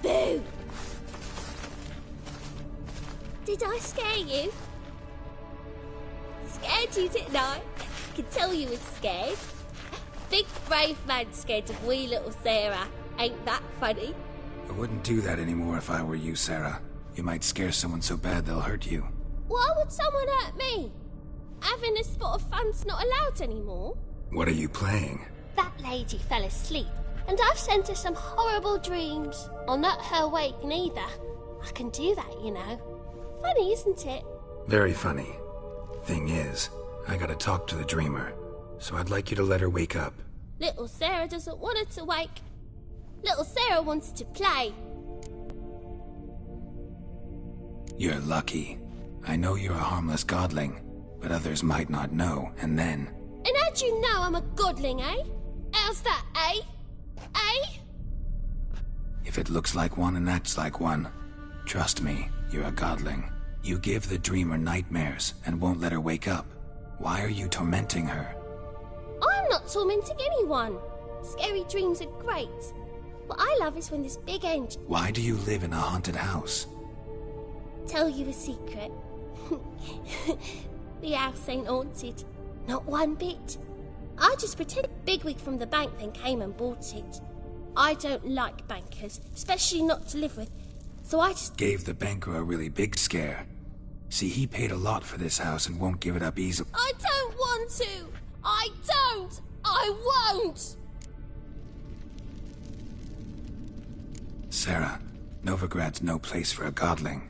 Boo! Did I scare you? Scared you, didn't I? I could tell you was scared. Big brave man scared of wee little Sarah. Ain't that funny? I wouldn't do that anymore if I were you, Sarah. You might scare someone so bad they'll hurt you. Why would someone hurt me? Having a spot of fun's not allowed anymore. What are you playing? That lady fell asleep, and I've sent her some horrible dreams. I'll not her wake neither. I can do that, you know. Funny, isn't it? Very funny. Thing is, I gotta talk to the dreamer, so I'd like you to let her wake up. Little Sarah doesn't want her to wake. Little Sarah wants to play. You're lucky. I know you're a harmless godling, but others might not know, and then... And how'd you know I'm a godling, eh? How's that, eh? Eh? If it looks like one and acts like one, trust me, you're a godling. You give the dreamer nightmares and won't let her wake up. Why are you tormenting her? I'm not tormenting anyone. Scary dreams are great. What I love is when this big angel... Why do you live in a haunted house? Tell you a secret. The house ain't haunted. Not one bit. I just pretended bigwig from the bank then came and bought it. I don't like bankers, especially not to live with, so I just... Gave the banker a really big scare. See, he paid a lot for this house and won't give it up easily. I don't want to! I don't! I won't! Sarah, Novigrad's no place for a godling.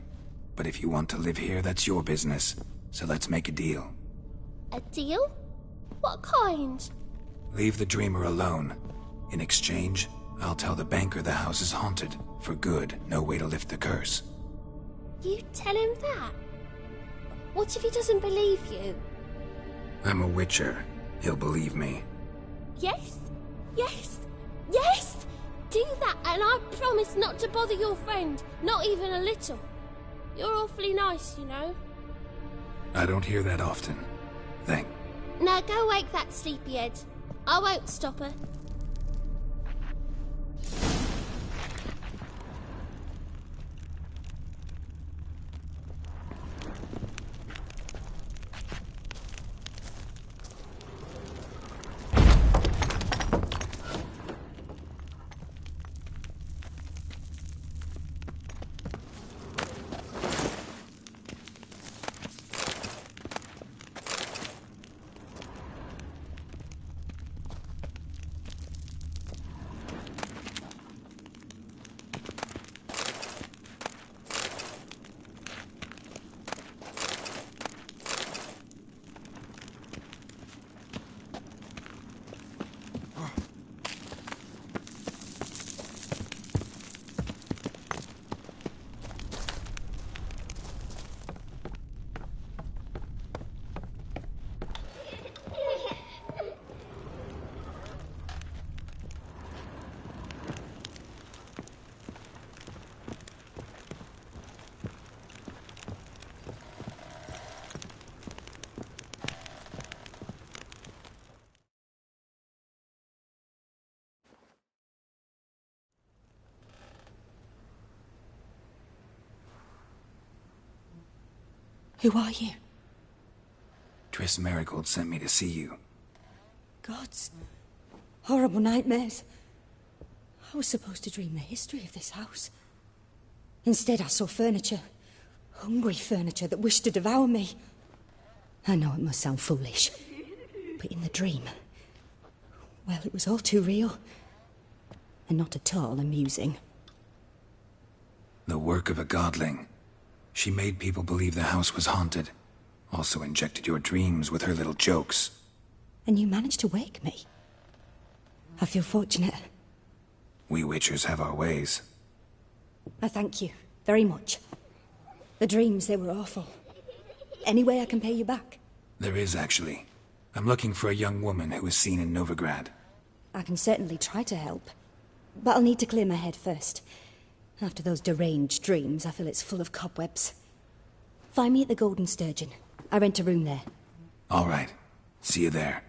But if you want to live here, that's your business. So let's make a deal. A deal? What kind? Leave the dreamer alone. In exchange, I'll tell the banker the house is haunted. For good, no way to lift the curse. You tell him that? What if he doesn't believe you? I'm a witcher. He'll believe me. Yes? Yes? Yes! Do that and I promise not to bother your friend. Not even a little. You're awfully nice, you know. I don't hear that often. Now go wake that sleepyhead. I won't stop her. Who are you? Triss Merigold sent me to see you. Gods. Horrible nightmares. I was supposed to dream the history of this house. Instead, I saw furniture. Hungry furniture that wished to devour me. I know it must sound foolish, but in the dream, well, it was all too real. And not at all amusing. The work of a godling. She made people believe the house was haunted. Also injected your dreams with her little jokes. And you managed to wake me. I feel fortunate. We witchers have our ways. I thank you very much. The dreams, they were awful. Any way I can pay you back? There is, actually. I'm looking for a young woman who was seen in Novigrad. I can certainly try to help. But I'll need to clear my head first. After those deranged dreams, I feel it's full of cobwebs. Find me at the Golden Sturgeon. I rent a room there. All right. See you there.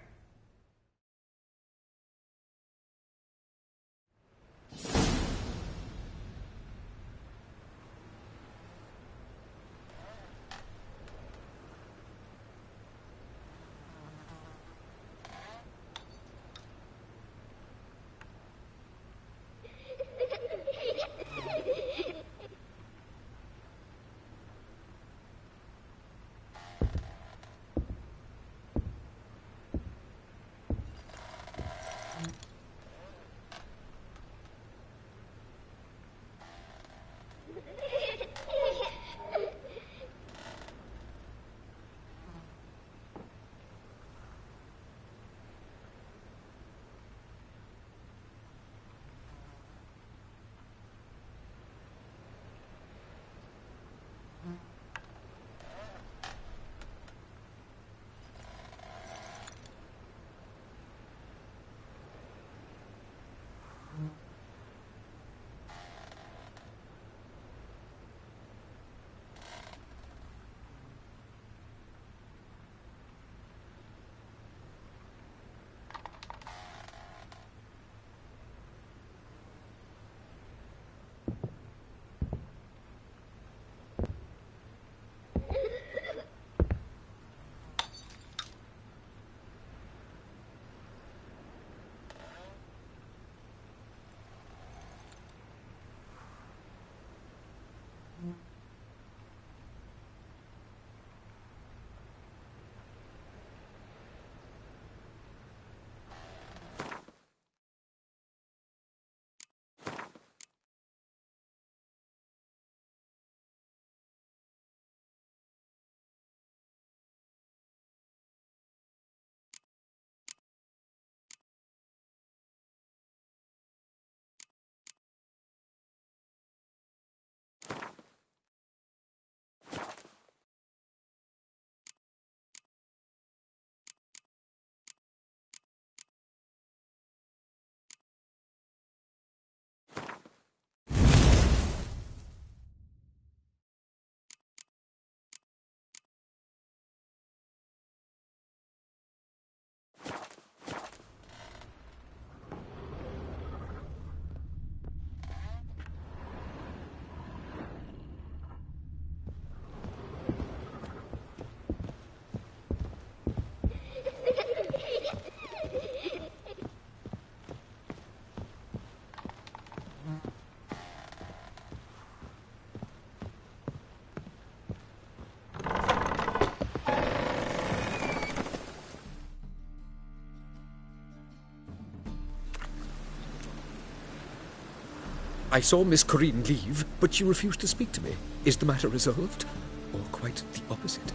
I saw Miss Corinne leave, but she refused to speak to me. Is the matter resolved? Or quite the opposite?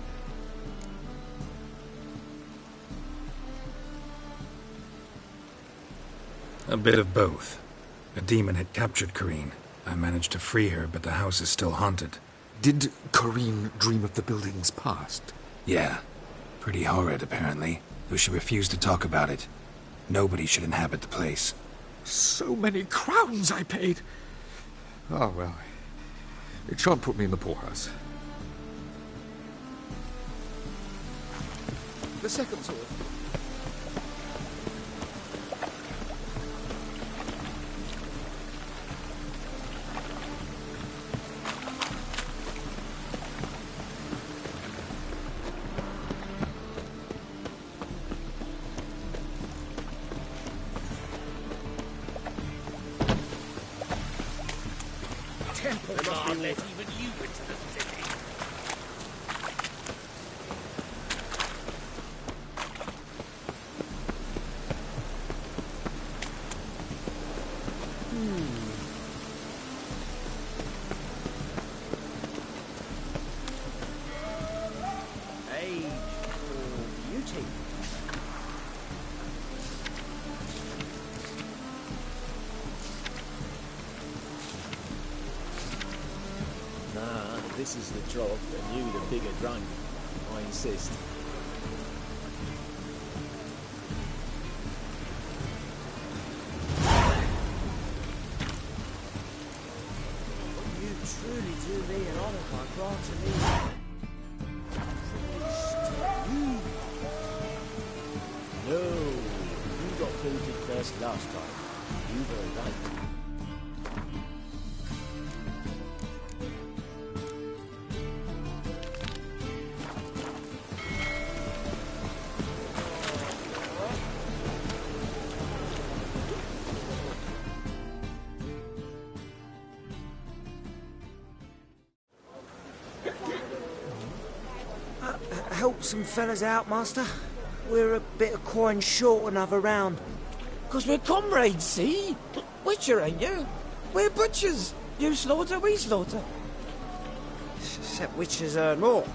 A bit of both. A demon had captured Corinne. I managed to free her, but the house is still haunted. Did Corinne dream of the building's past? Yeah. Pretty horrid, apparently, though she refused to talk about it. Nobody should inhabit the place. So many crowns I paid! Oh, well. It shan't put me in the poorhouse. The second sword. This is the drop, and you the bigger drunk. I insist. You truly do me an honour by granting me No, you got booted first last time. You were right. Help some fellas out, Master. We're a bit of coin short another round. 'Cause we're comrades, see? Witcher, ain't you? We're butchers. You slaughter, we slaughter. Except witchers earn more.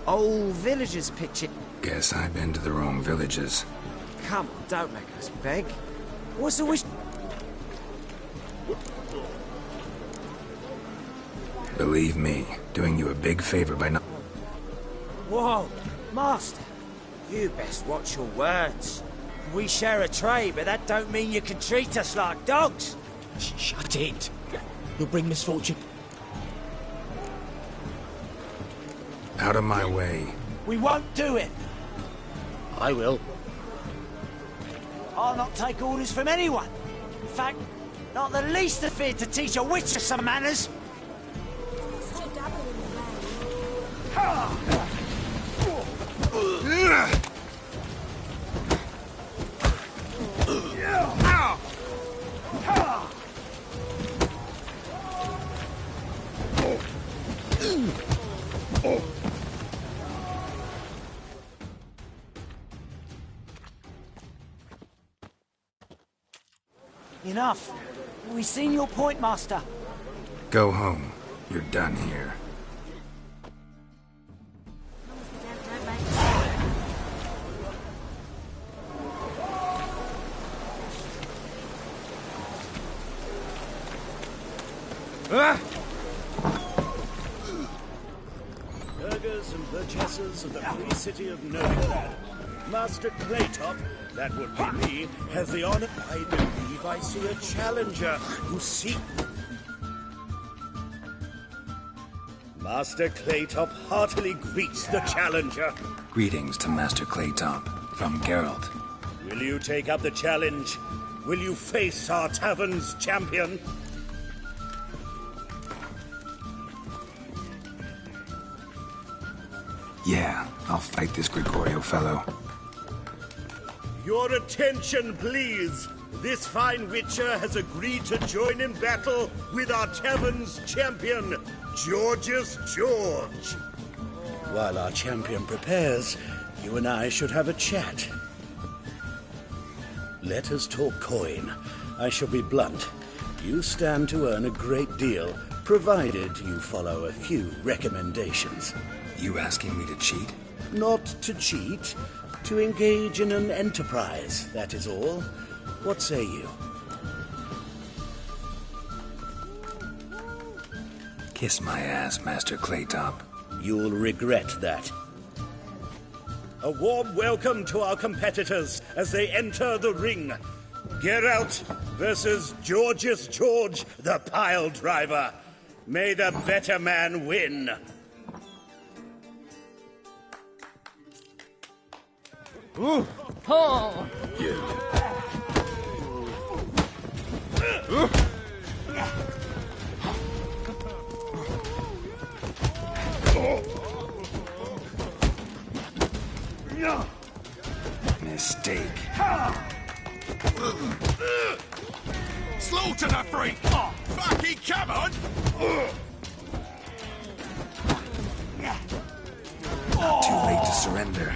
Old villagers pitch it. Guess I've been to the wrong villages. Come on, don't make us beg. What's the wish? Believe me, doing you a big favor by not... Whoa, Master. You best watch your words. We share a trade, but that don't mean you can treat us like dogs. Shut it. You'll bring misfortune. Out of my way. We won't do it. I will. I'll not take orders from anyone. In fact, not the least of fear to teach a witcher some manners. in. Enough. We've seen your point, Master. Go home. You're done here. Burghers and burgesses of the free city of Novigrad. Master Claytop, that would be me, has the honor. I believe I see a challenger who seeks. Master Claytop heartily greets the challenger. Greetings to Master Claytop from Geralt. Will you take up the challenge? Will you face our tavern's champion? Yeah, I'll fight this Gregorio fellow. Your attention, please. This fine witcher has agreed to join in battle with our tavern's champion, Georgius George. While our champion prepares, you and I should have a chat. Let us talk coin. I shall be blunt. You stand to earn a great deal, provided you follow a few recommendations. You asking me to cheat? Not to cheat, to engage in an enterprise, that is all. What say you? Kiss my ass, Master Claytop. You'll regret that. A warm welcome to our competitors as they enter the ring. Geralt versus Georgius George, the pile driver. May the better man win. Ooh. Oh. Mistake. Slaughter the freak! Fucking come on! Not too late to surrender.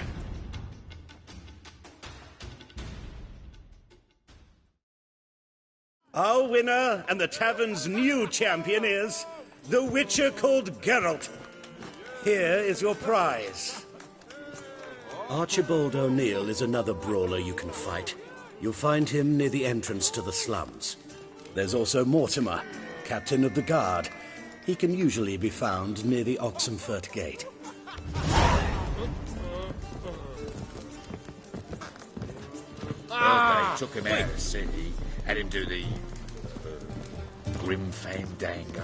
Our winner and the tavern's new champion is the witcher called Geralt. Here is your prize. Archibald O'Neill is another brawler you can fight. You'll find him near the entrance to the slums. There's also Mortimer, captain of the guard. He can usually be found near the Oxenfurt Gate. They took him out of the city, had him do the grim fandango.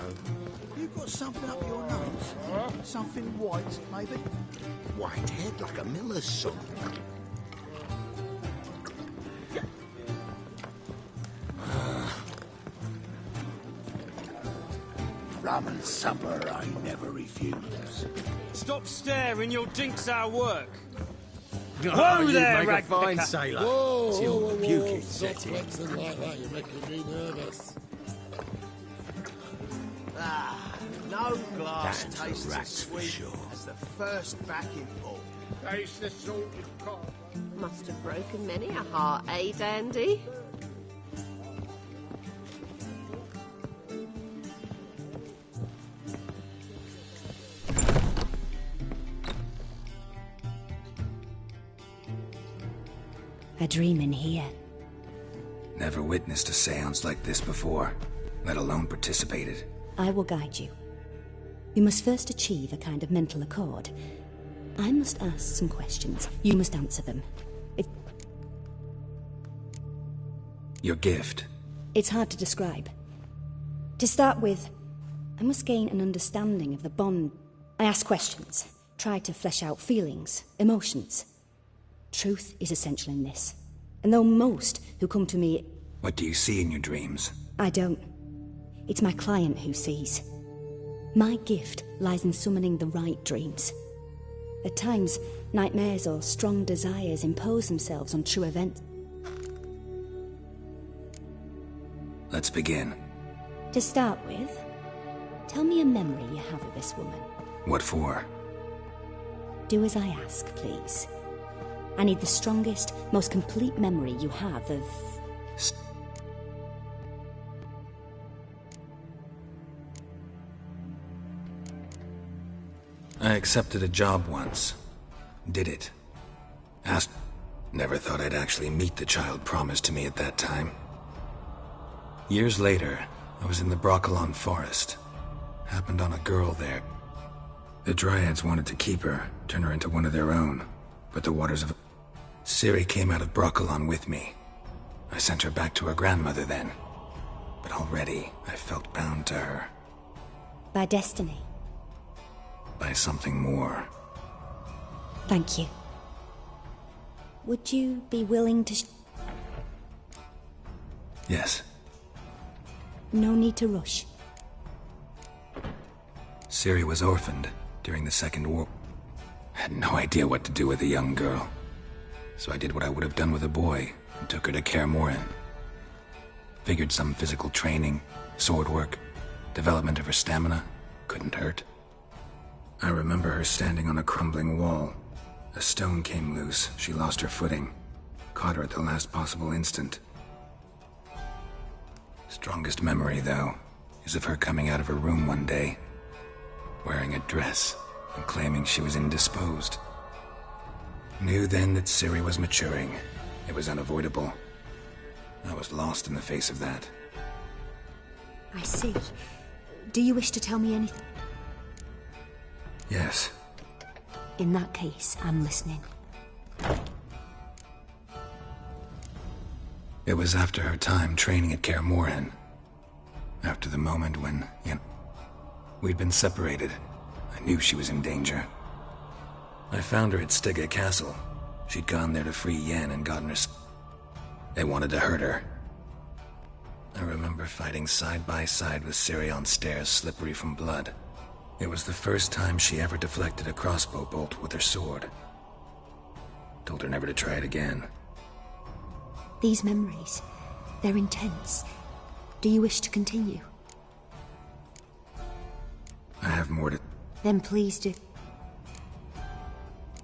You got something up your nose? Something white, maybe? White head like a miller's son. Rum and supper I never refuse. Stop staring, you'll jinx our work. Whoa there, make a fine ragpicker. sailor. Whoa, Till whoa, the whoa, puking whoa. set in. Like that, you're making me nervous. No glass That's tastes a rat as for sweet sure. as the first backing ball. Taste the salted cod. Must have broken many a heart, eh, Dandy? A dream in here. Never witnessed a seance like this before, let alone participated. I will guide you. You must first achieve a kind of mental accord. I must ask some questions. You must answer them. Your gift. It's hard to describe. To start with, I must gain an understanding of the bond. I ask questions, try to flesh out feelings, emotions. Truth is essential in this. And though most who come to me... What do you see in your dreams? I don't. It's my client who sees. My gift lies in summoning the right dreams. At times, nightmares or strong desires impose themselves on true events. Let's begin. To start with, tell me a memory you have of this woman. What for? Do as I ask, please. I need the strongest, most complete memory you have of... I accepted a job once. Did it. Asked... Never thought I'd actually meet the child promised to me at that time. Years later, I was in the Broccolon forest. Happened on a girl there. The Dryads wanted to keep her, turn her into one of their own. But the waters of... Ciri came out of Broccolon with me. I sent her back to her grandmother then. But already, I felt bound to her. By destiny. By something more. Thank you. Would you be willing to... Yes. No need to rush. Ciri was orphaned during the Second War. Had no idea what to do with a young girl. So I did what I would have done with a boy and took her to Kaer Morhen. Figured some physical training, sword work, development of her stamina couldn't hurt. I remember her standing on a crumbling wall. A stone came loose, she lost her footing. Caught her at the last possible instant. Strongest memory, though, is of her coming out of her room one day, wearing a dress and claiming she was indisposed. Knew then that Ciri was maturing. It was unavoidable. I was lost in the face of that. I see. Do you wish to tell me anything? Yes. In that case, I'm listening. It was after her time training at Kaer Morhen. After the moment when, we'd been separated. I knew she was in danger. I found her at Stygga Castle. She'd gone there to free Yen and gotten her... They wanted to hurt her. I remember fighting side by side with Ciri on stairs slippery from blood. It was the first time she ever deflected a crossbow bolt with her sword. Told her never to try it again. These memories, they're intense. Do you wish to continue? I have more to... Then please do.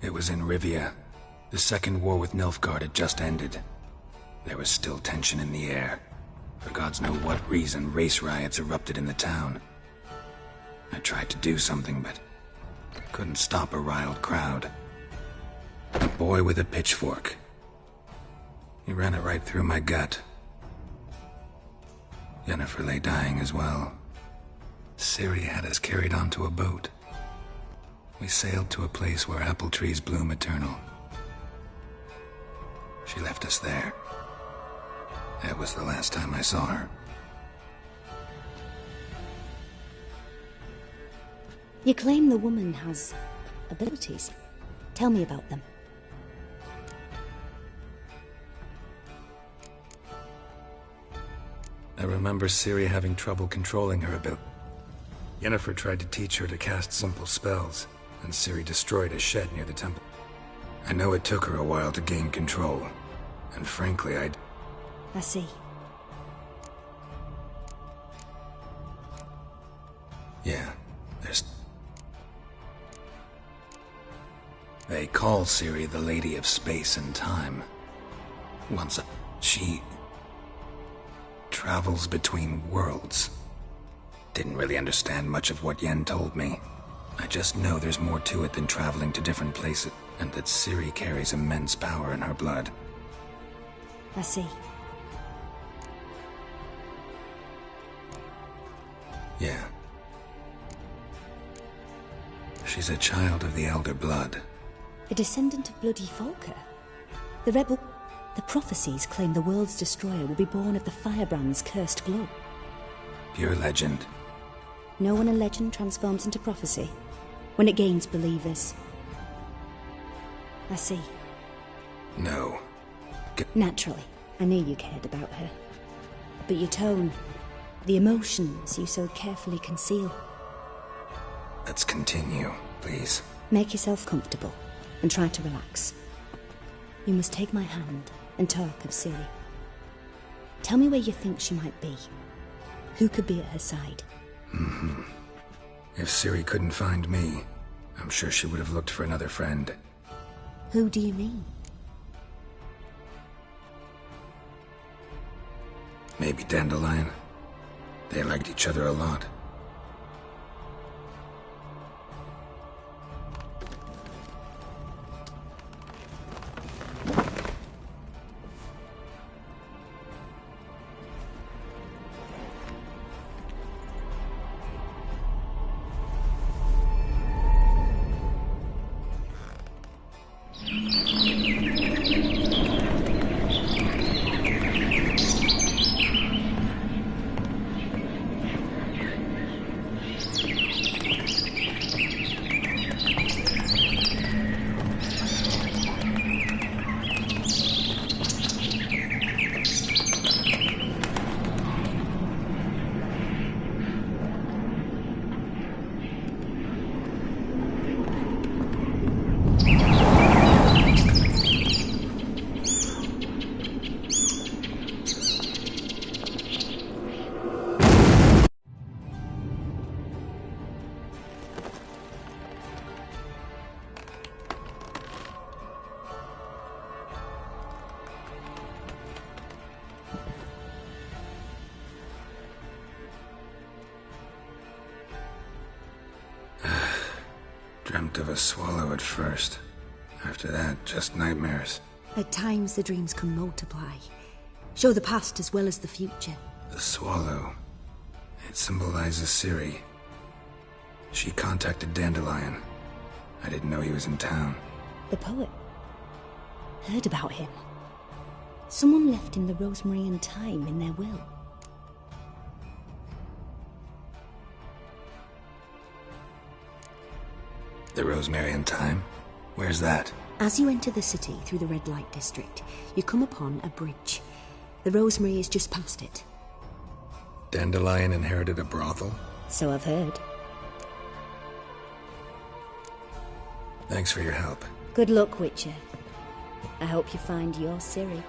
It was in Rivia. The Second War with Nilfgaard had just ended. There was still tension in the air. For gods know what reason, race riots erupted in the town. I tried to do something, but couldn't stop a riled crowd. A boy with a pitchfork. He ran it right through my gut. Yennefer lay dying as well. Ciri had us carried onto a boat. We sailed to a place where apple trees bloom eternal. She left us there. That was the last time I saw her. You claim the woman has abilities. Tell me about them. I remember Ciri having trouble controlling her ability. Yennefer tried to teach her to cast simple spells, and Ciri destroyed a shed near the temple. I know it took her a while to gain control, and frankly, I see. Yeah, there's... They call Ciri the Lady of Space and Time. She... travels between worlds. Didn't really understand much of what Yen told me. I just know there's more to it than traveling to different places, and that Ciri carries immense power in her blood. I see. Yeah. She's a child of the Elder Blood. A descendant of bloody Volker. The prophecies claim the world's destroyer will be born of the Firebrand's cursed blood. Pure legend. Know when a legend transforms into prophecy? When it gains believers. I see. No. Naturally, I knew you cared about her. But your tone, the emotions you so carefully conceal. Let's continue, please. Make yourself comfortable, and try to relax. You must take my hand and talk of Ciri. Tell me where you think she might be. Who could be at her side? If Ciri couldn't find me, I'm sure she would have looked for another friend. Who do you mean? Maybe Dandelion. They liked each other a lot. Dreamt of a swallow at first. After that, just nightmares. At times, the dreams can multiply. Show the past as well as the future. The swallow. It symbolizes Ciri. She contacted Dandelion. I didn't know he was in town. The poet. Heard about him. Someone left him the rosemary and thyme in their will. The rosemary and thyme? Where's that? As you enter the city through the red light district, you come upon a bridge. The rosemary is just past it. Dandelion inherited a brothel? So I've heard. Thanks for your help. Good luck, Witcher. I hope you find your Ciri.